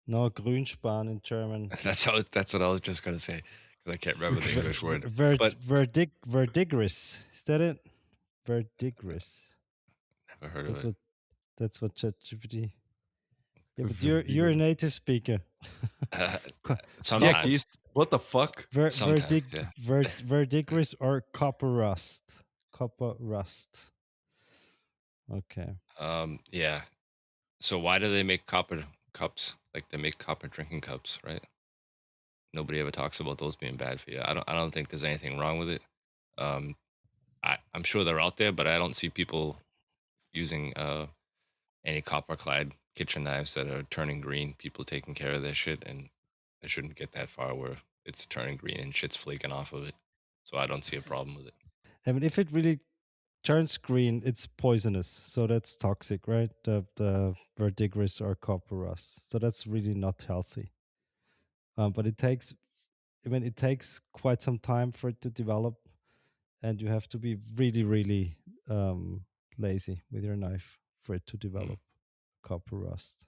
No, Grünspan in German. That's what I was just gonna say because I can't remember the English word. But Verdigris. Is that it? Verdigris. never heard of That's it. what ChatGPT. Yeah, but you're a Verdigris. native speaker. Co- Yeah, Sometimes, Keith. What the fuck? sometimes, yeah. Verdigris or copper rust. Copper rust. Okay. Yeah. So why do they make copper cups? Like they make copper drinking cups, right? Nobody ever talks about those being bad for you. I don't think there's anything wrong with it. Um, I'm sure they're out there, but I don't see people using any copper clad kitchen knives that are turning green. People taking care of their shit, and they shouldn't get that far where it's turning green and shit's flaking off of it. So I don't see a problem with it. I mean, if it really turns green, it's poisonous. So that's toxic, right? The verdigris or copper rust. So that's really not healthy. But it takes, I mean, it takes quite some time for it to develop, and you have to be really, really lazy with your knife for it to develop copper rust.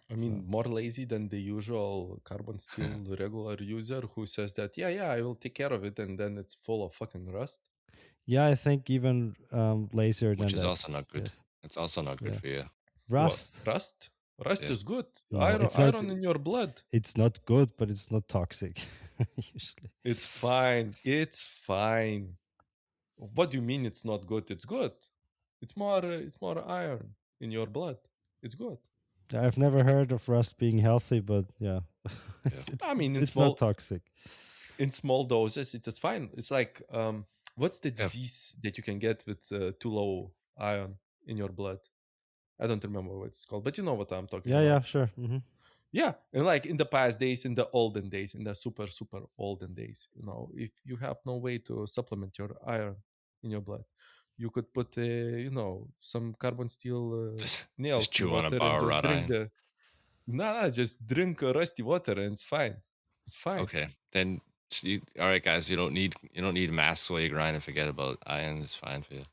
I mean, So. more lazy than the usual carbon steel regular user who says that, yeah, I will take care of it, and then it's full of fucking rust. Yeah, I think even lazier Which than is that. also not good. Yes. It's also not good Yeah. for you. What? Rust. Rust? Rust Yeah. is good. No, it's not. Iron in your blood. It's not good, but it's not toxic. Usually. It's fine. It's fine. What do you mean it's not good? It's good. It's more iron in your blood. It's good. I've never heard of rust being healthy, but yeah, Yeah. I mean, it's not toxic. in small doses, it is fine. It's like what's the Yeah. disease that you can get with too low iron in your blood? I don't remember what it's called, but you know what I'm talking Yeah, about. sure. Yeah, and like in the past days, in the olden days, in the super olden days, if you have no way to supplement your iron in your blood, you could put some carbon steel Just nails in chew on a water and bar of just wrought drink iron. the no, just drink rusty water and it's fine. It's fine. Okay, then all right, guys. You don't need masks while you grind, and forget about iron. It's fine for you.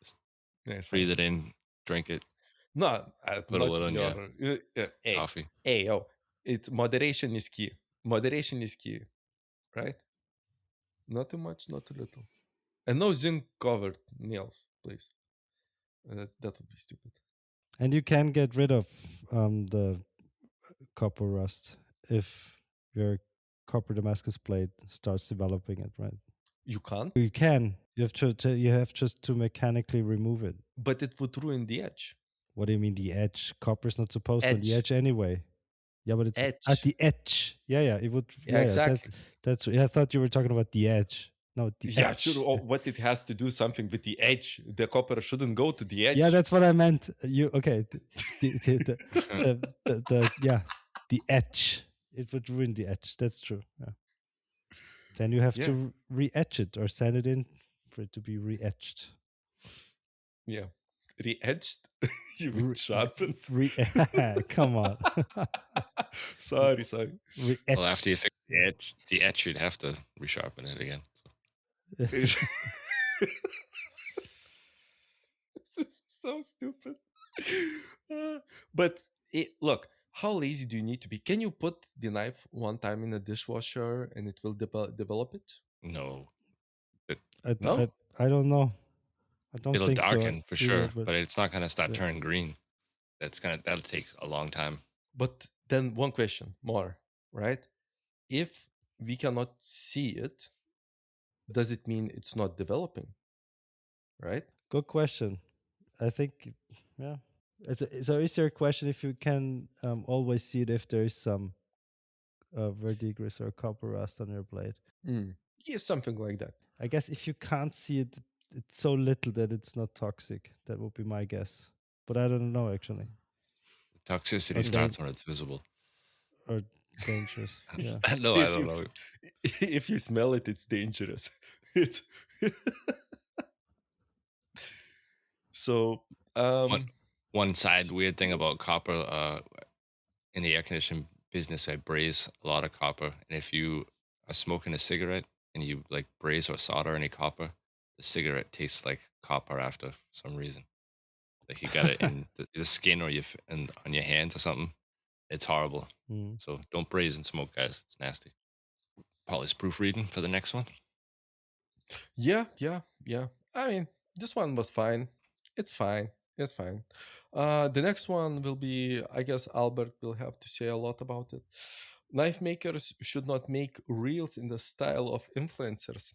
Just Yeah, it's fine. breathe it in, drink it, No, put a not little in in your your hey, coffee. yo. It's moderation is key. Moderation is key, right? Not too much, not too little, and no zinc covered nails, please. That would be stupid. And you can get rid of the copper rust if your copper Damascus blade starts developing it, right? You can't, You can. You have you have just to mechanically remove it. but it would ruin the edge. What do you mean the edge? Copper's not supposed on the Edge, edge anyway. Yeah, but it's at edge. the edge. Yeah, it would. Yeah, Yeah. exactly. That's. Yeah, I thought you were talking about the edge. No, the Yeah, sure. edge. What it has to do something with the edge. The copper shouldn't go to the edge. Yeah, that's what I meant. You okay? Yeah, the edge. It would ruin the edge. That's true. Yeah. Then you have Yeah. to re-etch it or send it in for it to be re-etched. Yeah. Re-edged? You mean sharpened? Come on. Sorry. Re-etched. Well, after you fix the etch, you'd have to resharpen it again. So stupid. But look, how lazy do you need to be? Can you put the knife one time in a dishwasher and it will develop it? No, No? I don't know. I don't it'll think darken so for either, sure, but it's not gonna start yeah. turning green. That'll take a long time. But then one question more, right? If we cannot see it, does it mean it's not developing? Right? Good question. I think, yeah. So is there a question if you can always see it if there is some verdigris or copper rust on your blade? Yeah, something like that. I guess if you can't see it, it's so little that it's not toxic. That would be my guess. But I don't know actually. Toxicity Okay. starts when it's visible. Or dangerous. Yeah. No, I don't know. If you smell it, it's dangerous. It's so one side weird thing about copper in the air conditioning business, I braise a lot of copper, and if you are smoking a cigarette and you like braise or solder any copper, the cigarette tastes like copper after some reason. Like you got it in the skin or on your hands or something. It's horrible. So don't braise and smoke, guys. It's nasty. Polly's proofreading for the next one. Yeah. I mean, this one was fine. It's fine. The next one will be, I guess Albert will have to say a lot about it. Knife makers should not make reels in the style of influencers.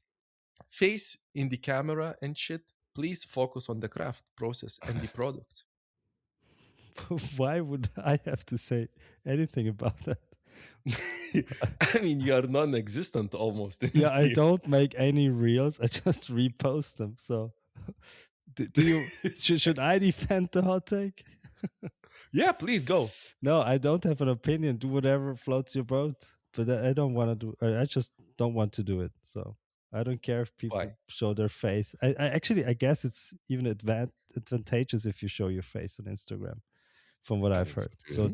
Face in the camera and shit. Please focus on the craft process and the product. Why would I have to say anything about that? I mean, you are non-existent almost. Yeah, I don't make any reels. I just repost them. So, do you? should I defend the hot take? Yeah, please go. No, I don't have an opinion. Do whatever floats your boat. But I don't want to do. I just don't want to do it. So I don't care if people show their face. I actually, I guess it's even advantageous if you show your face on Instagram, from what I've heard. So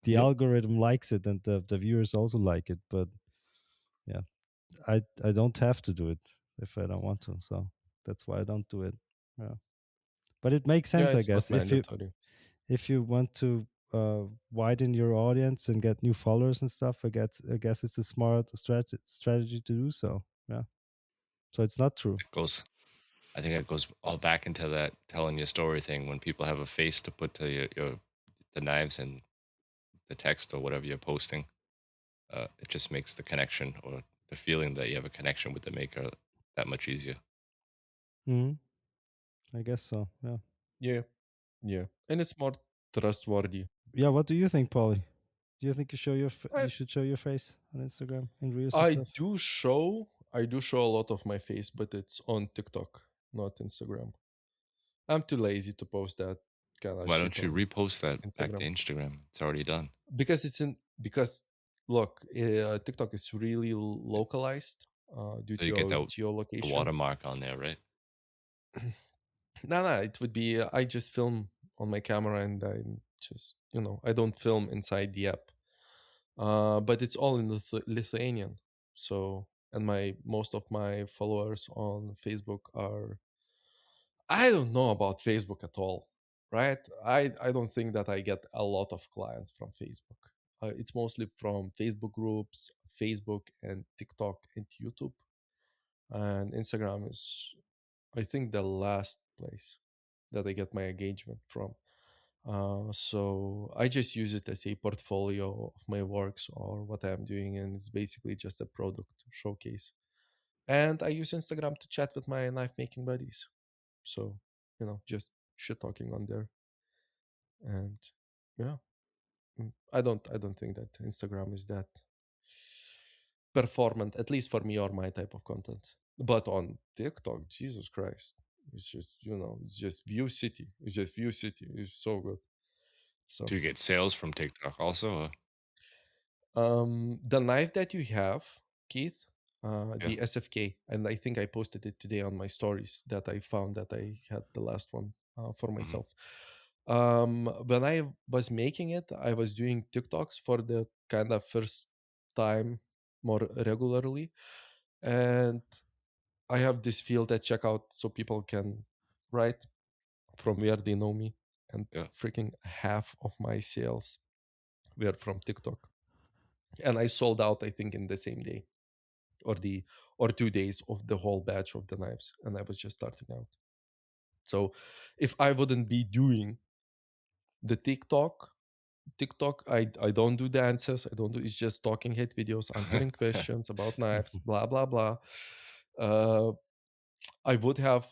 the algorithm likes it, and the viewers also like it. But yeah, I don't have to do it if I don't want to. So that's why I don't do it. Yeah, but it makes sense, I guess. If you want to widen your audience and get new followers and stuff, I guess it's a smart strategy to do so. Yeah. So it's not true. I think it goes all back into that telling your story thing. When people have a face to put to the knives and the text or whatever you're posting, it just makes the connection or the feeling that you have a connection with the maker that much easier. I guess so. Yeah. Yeah. And it's more trustworthy. Yeah. What do you think, Paulie? Do you think you I, should show your face on Instagram in reels and I stuff? do show a lot of my face, but it's on TikTok, not Instagram. I'm too lazy to post that kind of Why shit don't you on repost that back to Instagram Instagram? It's already done. because look, TikTok is really localized due So to you get your the geolocation. watermark on there, right? No, it would be I just film on my camera and I just I don't film inside the app. But it's all in Lithuanian. So and most of my followers on Facebook are I don't know about Facebook at all, right? I don't think that I get a lot of clients from Facebook. It's mostly from Facebook groups, Facebook and TikTok and YouTube, and Instagram is I think the last place that I get my engagement from. So I just use it as a portfolio of my works or what I'm doing, and it's basically just a product showcase. And I use Instagram to chat with my knife making buddies. So just shit talking on there, and yeah, I don't think that Instagram is that performant, at least for me or my type of content. But on TikTok, Jesus Christ, it's just it's just view city. It's just view city. It's so good. So Do you get sales from TikTok also? the knife that you have, Keith, Yeah. the SFK, and I think I posted it today on my stories that I found that I had the last one for myself. When I was making it, I was doing TikToks for the kind of first time more regularly, and I have this field at checkout so people can write from where they know me, and Yeah. freaking half of my sales were from TikTok, and I sold out I think in the same day or 2 days of the whole batch of the knives, and I was just starting out. So if I wouldn't be doing the TikTok, I don't do dances, I don't do it's just talking head videos, answering questions about knives, blah blah blah. uh I would have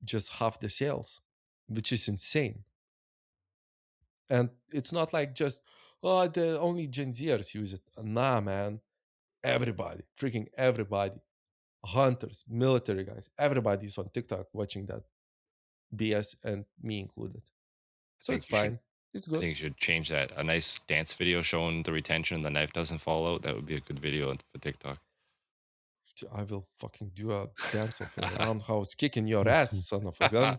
just half the sales, which is insane. And it's not like just the only Gen Zers use it. Nah, man, everybody, freaking everybody, hunters, military guys, everybody's on TikTok watching that BS, and me included. I So it's think you should. fine. It's I good. think you should change that. A nice dance video showing the retention, the knife doesn't fall out. That would be a good video for TikTok. I will fucking do a dance of a roundhouse kicking your ass, son of a gun.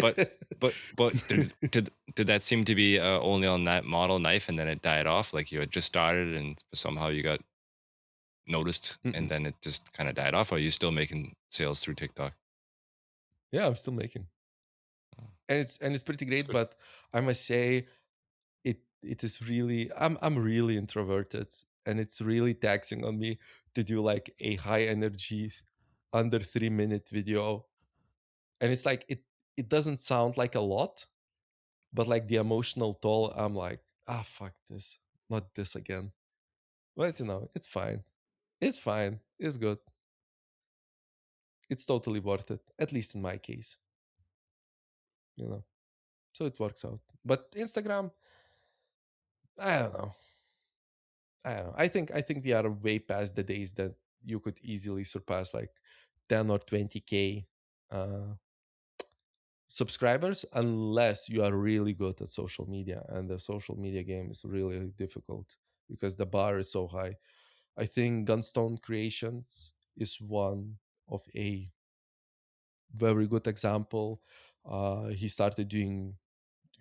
but did that seem to be only on that model knife, and then it died off? Like you had just started, and somehow you got noticed, and then it just kind of died off. Or are you still making sales through TikTok? Yeah, I'm still making, and it's pretty great. good. But I must say, it is really I'm really introverted, and it's really taxing on me to do like a high energy under 3-minute video, and it's like it doesn't sound like a lot, but like the emotional toll, I'm like, fuck this, not this again. But it's fine. It's fine. It's good. It's totally worth it, at least in my case. So it works out. But Instagram, I don't know. I think we are way past the days that you could easily surpass like 10 or 20K subscribers, unless you are really good at social media, and the social media game is really difficult because the bar is so high. I think Gunstone Creations is one of a very good example. He started doing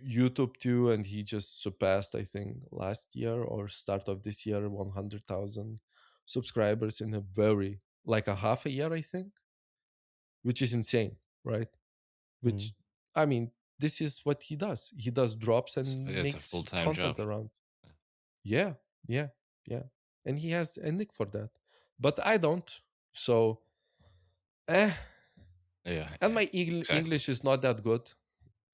YouTube too, and he just surpassed, I think, last year or start of this year, 100,000 subscribers in a very like a half a year, I think, which is insane, right? Which I mean, this is what he does. He does drops and It's a makes full-time content job. around. Yeah, yeah, yeah, and he has a nick for that, but I don't. So, Yeah. and my Exactly. English is not that good.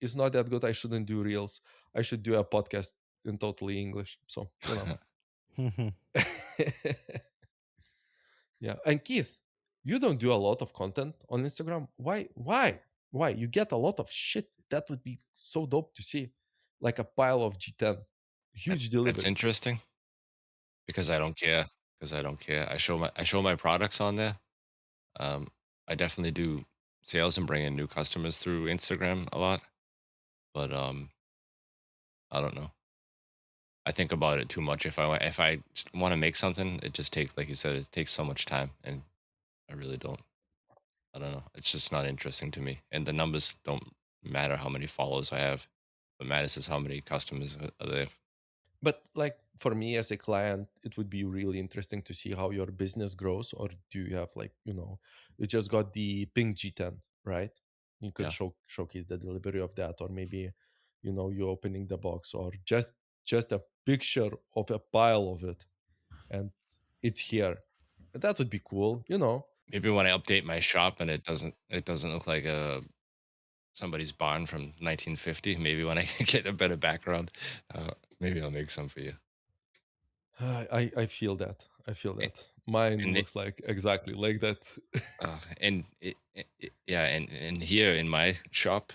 It's not that good. I shouldn't do reels. I should do a podcast in totally English. So, yeah. And Keith, you don't do a lot of content on Instagram. Why? Why? You get a lot of shit. That would be so dope to see, like a pile of G10. Huge delivery. That's interesting because I don't care. I show my products on there. I definitely do sales and bring in new customers through Instagram a lot, but I don't know. I think about it too much. If I want to make something, it just takes, like you said, it takes so much time, and I really don't. I don't know. It's just not interesting to me, and the numbers don't matter how many followers I have. What matters is how many customers are there. But like for me as a client, it would be really interesting to see how your business grows. Or do you have like, you just got the pink G10, right? You could Yeah. showcase the delivery of that, or maybe, you opening the box, or just a picture of a pile of it, and it's here. That would be cool, Maybe when I update my shop and it doesn't look like somebody's barn from 1950. Maybe when I get a better background, maybe I'll make some for you. I feel that. Mine and looks like exactly like that. And yeah, and here in my shop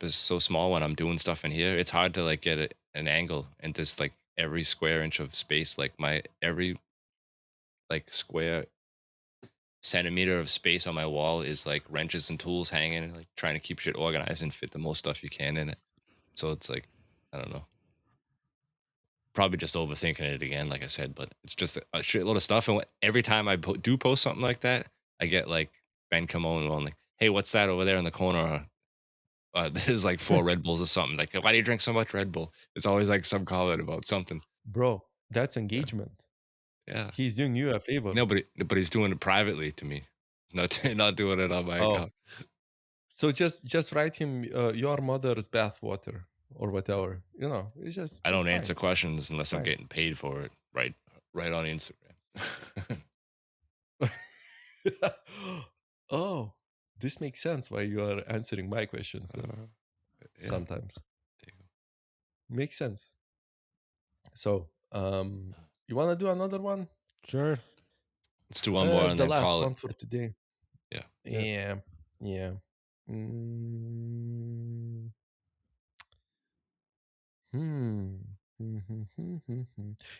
is so small. When I'm doing stuff in here, it's hard to like get an angle, and this like every square inch of space, like every like square centimeter of space on my wall is like wrenches and tools hanging, like trying to keep shit organized and fit the most stuff you can in it. So it's like, I don't know, probably just overthinking it again, like I said, but it's just a shitload of stuff. And every time I do post something like that, I get like Ben Camone on like, hey, what's that over there in the corner? There's like 4 Red Bulls or something. Like, why do you drink so much Red Bull? It's always like some comment about something. Bro, that's engagement. Yeah. He's doing you a favor. No, but he's doing it privately to me. Not doing it on my account. So just write him your mother's bathwater or whatever. It's just. I don't answer questions unless I'm getting paid for it. Right on Instagram. Oh, this makes sense why you are answering my questions then. Yeah. Sometimes. Makes sense. So, you want to do another one? Sure. Let's do one more and the then last call one it. for today. Yeah.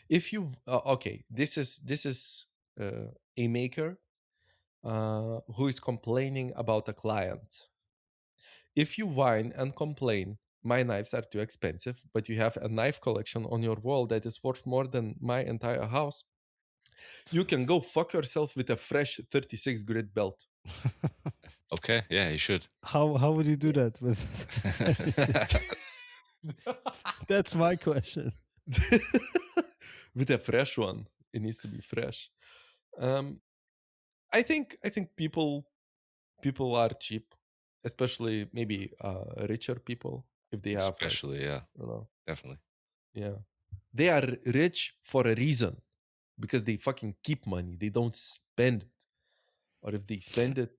If you okay, this is a maker who is complaining about a client. If you whine and complain, my knives are too expensive, but you have a knife collection on your wall that is worth more than my entire house, you can go fuck yourself with a fresh 36 grit belt. Okay, yeah, you should. How would you do that with? That's my question. With a fresh one, it needs to be fresh. I think people are cheap, especially maybe richer people, if they have especially definitely. Yeah, they are rich for a reason, because they fucking keep money. They don't spend it, or if they spend it,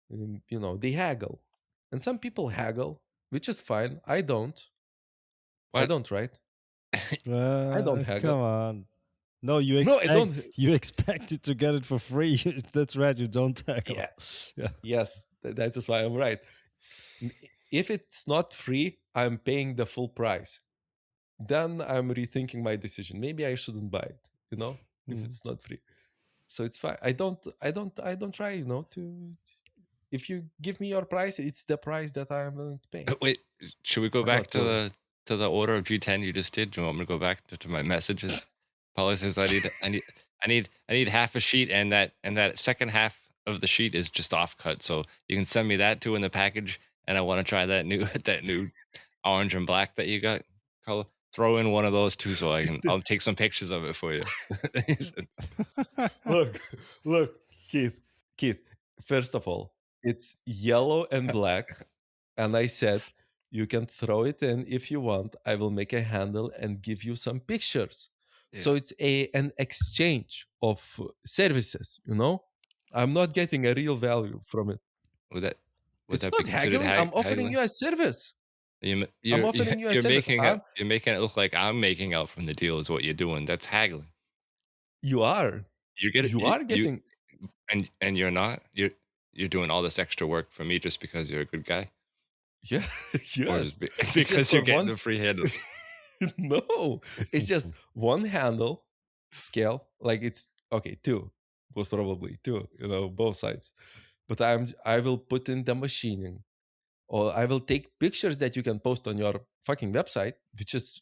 they haggle. And some people haggle, which is fine. I don't. What? I don't, right? I don't haggle. Come on. No, you expected to get it for free. That's right. You don't haggle. Yeah. Yes, that is why I'm right. If it's not free, I'm paying the full price. Then I'm rethinking my decision. Maybe I shouldn't buy it. If it's not free. So it's fine. I don't try. To. If you give me your price, it's the price that I am willing to pay. Wait, should we go back to the order of G10 you just did? Do you want me to go back to my messages? Paula says I need half a sheet, and that second half of the sheet is just off cut. So you can send me that too in the package, and I want to try that new orange and black that you got. Color. Throw in one of those too, so I'll take some pictures of it for you. Look, Keith. First of all, it's yellow and black, and I said you can throw it in if you want. I will make a handle and give you some pictures. Yeah. So it's an exchange of services. I'm not getting a real value from it. Would that be haggling? I'm offering you a service. I'm offering you a service. You're making it look like I'm making out from the deal is what you're doing. That's haggling. You are. You are getting. And you're not. You're doing all this extra work for me just because you're a good guy. Yeah. Yes. Or because you're getting the free handle. No, it's just one handle scale. Like it's okay, two, most probably two. Both sides. But I will put in the machining, or I will take pictures that you can post on your fucking website, which is,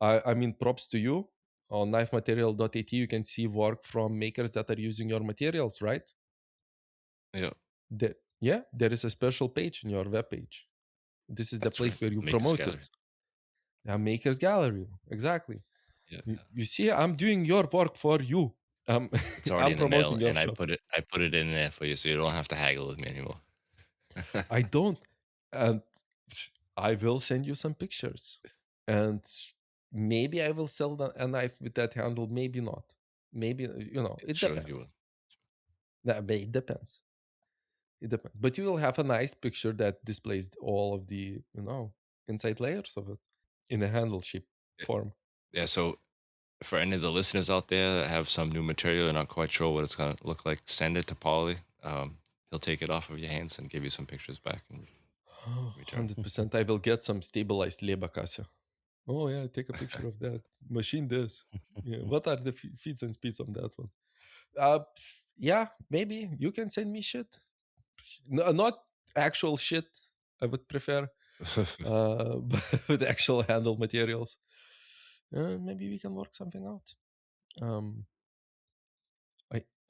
I mean, props to you. On knifematerial.at, you can see work from makers that are using your materials, right? Yeah, There is a special page on your webpage. This is the that's place right. where you Makers promote Gallery. it. A makers gallery, exactly. Yeah, You see, I'm doing your work for you. it's already I'm in the mail, promoting your and I shop. put it in there for you, so you don't have to haggle with me anymore. I don't, and I will send you some pictures, and maybe I will sell a knife with that handle. Maybe not. Maybe it Sure, depends. you will. It depends. It depends. But you will have a nice picture that displays all of the inside layers of it in a handle shape form. Yeah. So for any of the listeners out there that have some new material and not quite sure what it's gonna look like, send it to Paulie. He'll take it off of your hands and give you some pictures back in return. 100%. I will get some stabilized Lebakasse. Oh yeah, take a picture of that. Machine this. Yeah. What are the feeds and speeds on that one? Uh, yeah, maybe you can send me shit. No, not actual shit. I would prefer, but with actual handle materials. Maybe we can work something out.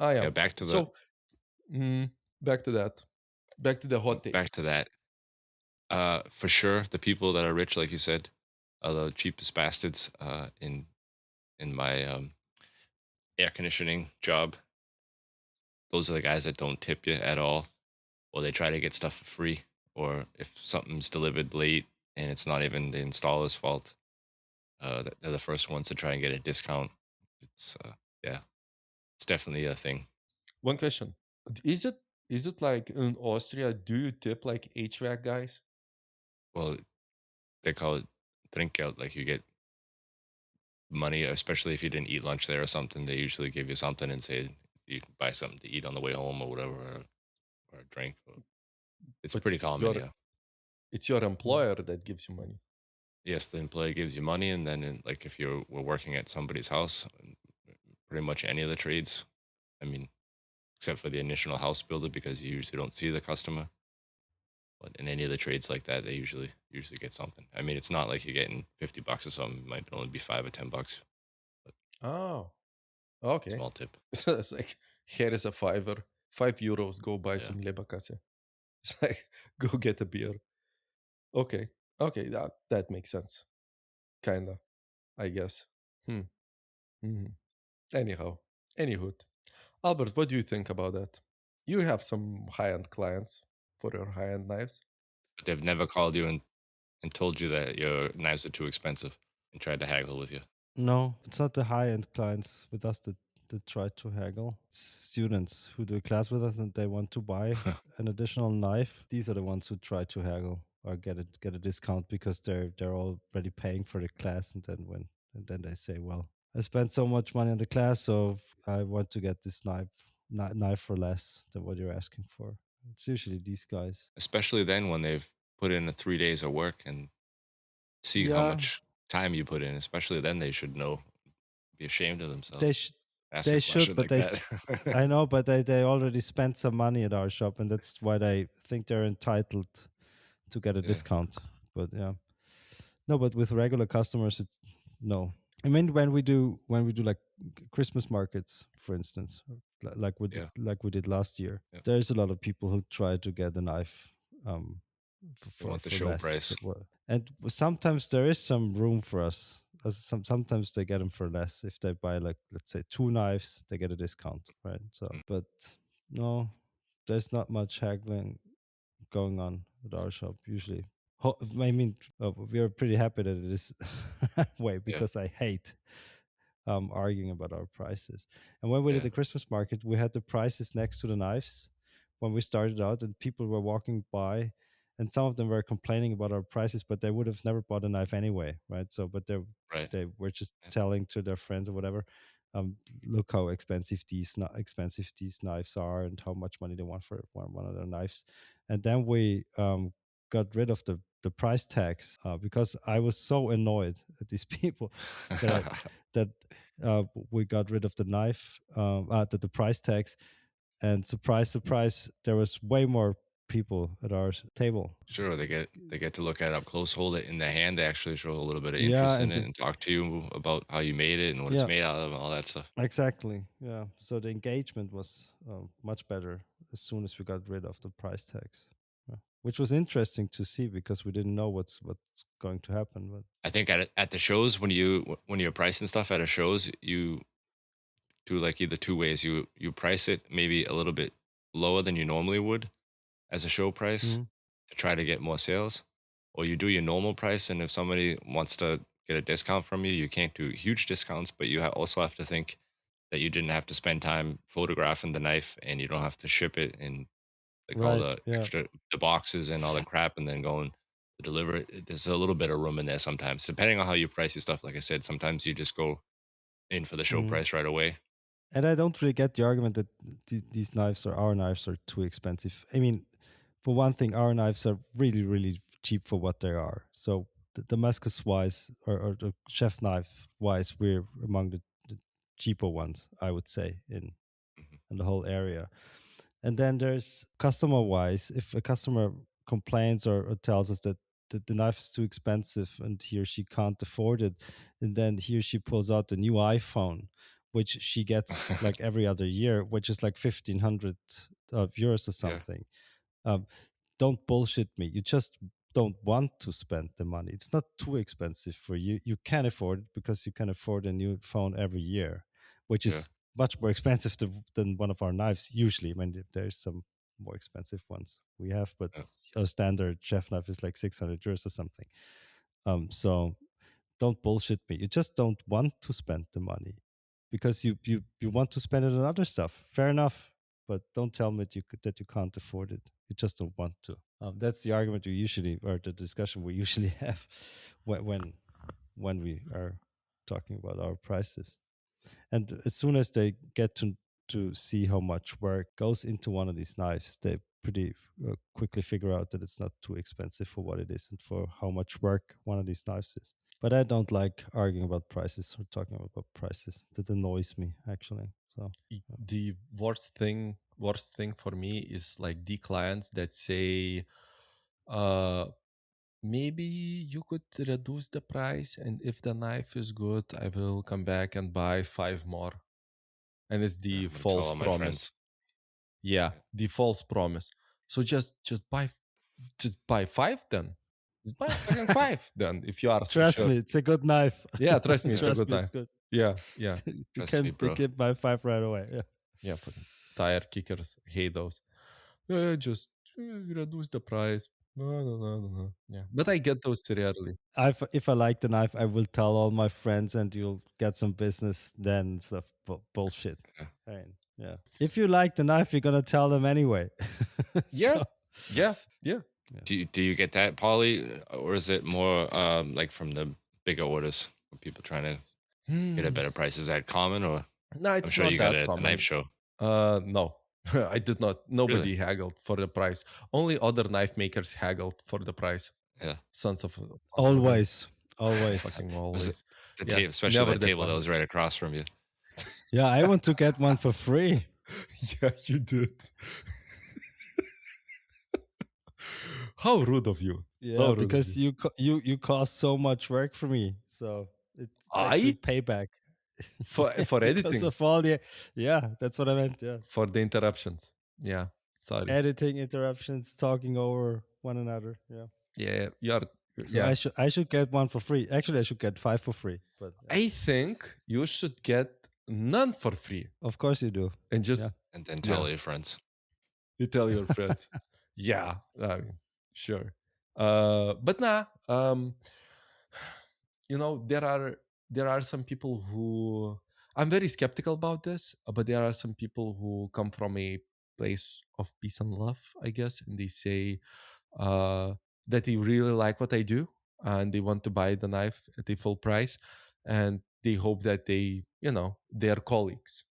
Yeah. Yeah. Back to the So, back to that. Back to the hot take. back to that. For sure, the people that are rich, like you said, are the cheapest bastards. In my air conditioning job, those are the guys that don't tip you at all, or they try to get stuff for free, or if something's delivered late and it's not even the installer's fault, they're the first ones to try and get a discount. It's yeah, it's definitely a thing. One question: is it like in Austria? Do you tip like HVAC guys? Well, they call it trinkgeld, like you get money, especially if you didn't eat lunch there or something. They usually give you something and say you can buy something to eat on the way home or whatever, or a drink. It's But pretty common, yeah. it's your employer that gives you money. Yes, the employee gives you money, and then like if we're working at somebody's house, pretty much any of the trades, I mean, except for the initial house builder because you usually don't see the customer. But in any of the trades like that, they usually get something. I mean, it's not like you're getting $50 or something. It might only be $5 or $10. Oh, okay. Small tip. So it's like, here is a €5. €5. Go buy some Lebakasse. It's like, go get a beer. Okay. That makes sense. Kinda, I guess. Anyhow, anywho, Albert, what do you think about that? You have some high-end clients for your high-end knives. But they've never called you and told you that your knives are too expensive and tried to haggle with you. No, it's not the high-end clients with us that try to haggle. It's students who do a class with us and they want to buy an additional knife. These are the ones who try to haggle or get a discount because they're already paying for the class, and then they say, well, I spent so much money on the class, so I want to get this knife for less than what you're asking for. It's usually these guys. Especially then when they've put in 3 days of work and see how much time you put in. Especially then they should know, be ashamed of themselves. Ask They a should, question but like that. I know, but they already spent some money at our shop, and that's why they think they're entitled to get a discount. But yeah, no, but with regular customers, no. I mean, when we do like Christmas markets, for instance, like we did last year, there's a lot of people who try to get a knife. They want the show less. price. And sometimes there is some room for us. Sometimes they get them for less. If they buy, like, let's say 2 knives, they get a discount, right? So, but no, there's not much haggling going on at our shop usually. I mean, we are pretty happy that it is that way because I hate arguing about our prices. And when we did the Christmas market, we had the prices next to the knives when we started out, and people were walking by, and some of them were complaining about our prices, but they would have never bought a knife anyway, right? So, but they were just telling to their friends or whatever, look how expensive these knives are, and how much money they want for one of their knives. And then we got rid of the the price tags because I was so annoyed at these people that we got rid of the knife, the price tags, and surprise, surprise, there was way more people at our table. Sure, they get to look at it up close, hold it in their hand. They actually show a little bit of Yeah, interest in and it and talk to you about how you made it and what it's made out of and all that stuff. exactly. Yeah. So the engagement was much better as soon as we got rid of the price tags, which was interesting to see because we didn't know what's going to happen. But I think at the shows when you're pricing stuff at a shows, you do like either two ways. You price it maybe a little bit lower than you normally would as a show price to try to get more sales, or you do your normal price. And if somebody wants to get a discount from you, you can't do huge discounts, but you also have to think that you didn't have to spend time photographing the knife and you don't have to ship it and like all the extra the boxes and all the crap and then going to deliver it. There's a little bit of room in there sometimes, depending on how you price your stuff. Like I said, sometimes you just go in for the show price right away. And I don't really get the argument that these knives or our knives are too expensive. I mean, for one thing, our knives are really, really cheap for what they are. So the Damascus wise or the chef knife wise, we're among the cheaper ones, I would say, in the whole area. And then there's customer wise, if a customer complains or tells us that the knife is too expensive and he or she can't afford it, and then he or she pulls out the new iPhone, which she gets like every other year, which is like 1,500 euros or something. Don't bullshit me. You just don't want to spend the money. It's not too expensive for you. You can afford it because you can afford a new phone every year, which is much more expensive than one of our knives usually. I mean, there's some more expensive ones we have, but our standard chef knife is like 600 euros or something. So don't bullshit me. You just don't want to spend the money because you want to spend it on other stuff. Fair enough, but don't tell me that you can't afford it. You just don't want to. That's the argument we usually, or the discussion we usually have when we are talking about our prices. And as soon as they get to see how much work goes into one of these knives, they pretty quickly figure out that it's not too expensive for what it is and for how much work one of these knives is. But I don't like arguing about prices or talking about prices. That annoys me actually. So the worst thing for me is like the clients that say, maybe you could reduce the price, and if the knife is good, I will come back and buy 5 more. And it's the false promise. Yeah, the false promise. So just buy 5 then. Just buy fucking 5 then if you are trust me, it's a good knife. Yeah, trust me, it's a good knife. It's good. Yeah. You can buy 5 right away. Yeah, fucking tire kickers hate those. Just reduce the price. No. Yeah, but I get those rarely. If I like the knife, I will tell all my friends, and you'll get some business. Then stuff bullshit. Yeah. If you like the knife, you're gonna tell them anyway. Yeah. Do you get that, Paulie, or is it more like from the bigger orders, people trying to get a better price? Is that common, or no? It's I'm sure not you that got it common. at the knife show. No. I did not. Nobody Really? haggled for the price. Only other knife makers haggled for the price. Yeah. Sons of always. Fucking always. The table, especially the table that was right across from you. Yeah, I want to get one for free. Yeah, you did. How rude of you. Yeah, because you cost so much work for me. So it's actually payback. For editing. Because of all that's what I meant. Yeah. For the interruptions. Yeah. Sorry. Editing interruptions, talking over one another. Yeah. Yeah, you're. So I should get one for free. Actually, I should get 5 for free. But I think you should get none for free. Of course you do. And just and then tell your friends. You tell your friends. Yeah, I mean, sure. But there are some people who, I'm very skeptical about this, but there are some people who come from a place of peace and love, I guess, and they say that they really like what I do and they want to buy the knife at a full price, and they hope that their colleagues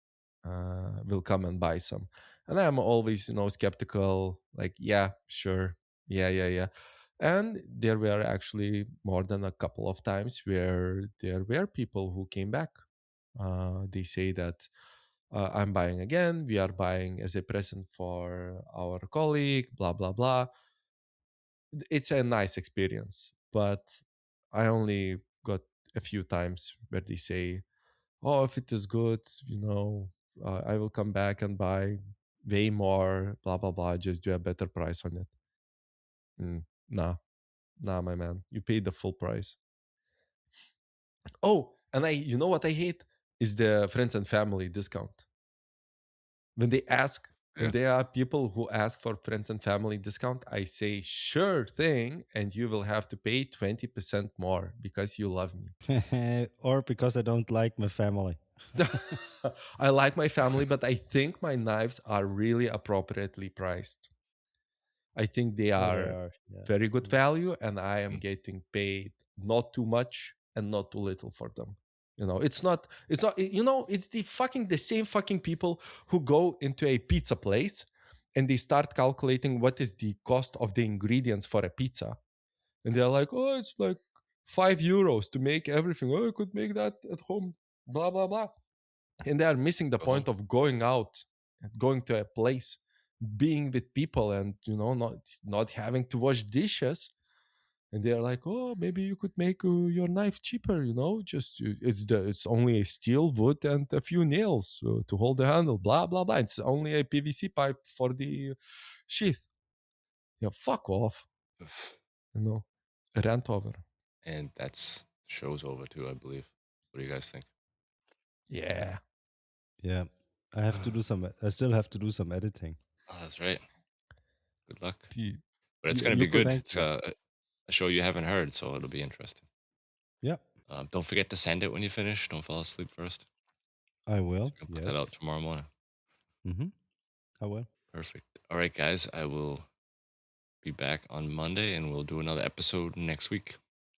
will come and buy some. And I'm always, skeptical, like, yeah, sure. Yeah. And there were actually more than a couple of times where there were people who came back. They say that I'm buying again. We are buying as a present for our colleague, blah, blah, blah. It's a nice experience, but I only got a few times where they say, oh, if it is good, I will come back and buy way more, blah, blah, blah, just do a better price on it. Nah, my man. You paid the full price. Oh, and you know what I hate? Is the friends and family discount. When there are people who ask for friends and family discount, I say, sure thing, and you will have to pay 20% more because you love me. Or because I don't like my family. I like my family, but I think my knives are really appropriately priced. I think they are very good value, and I am getting paid not too much and not too little for them. It's not, it's the same fucking people who go into a pizza place and they start calculating what is the cost of the ingredients for a pizza. And they're like, oh, it's like €5 to make everything. Oh, I could make that at home, blah, blah, blah. And they are missing the point of going out and going to a place, being with people, and not having to wash dishes. And they're like, oh, maybe you could make your knife cheaper, just it's only a steel, wood, and a few nails to hold the handle, blah, blah, blah. It's only a PVC pipe for the sheath. Yeah, fuck off. Rant over. And that's the show's over too, I believe. What do you guys think? Yeah. I still have to do some editing. Oh, that's right. Good luck. But it's Yeah, going to be good. thank It's you. a show you haven't heard, so it'll be interesting. Yeah. Don't forget to send it when you finish. Don't fall asleep first. I will. So put that out tomorrow morning. I will. Perfect. All right, guys. I will be back on Monday, and we'll do another episode next week.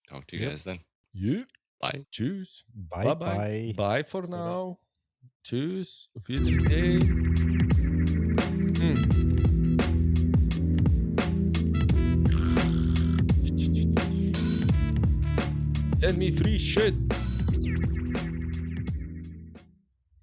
Talk to you guys then. Yeah. Bye. Tschüss. Bye. Bye. Bye for now. Tschüss. Auf Wiedersehen. Send me free shit.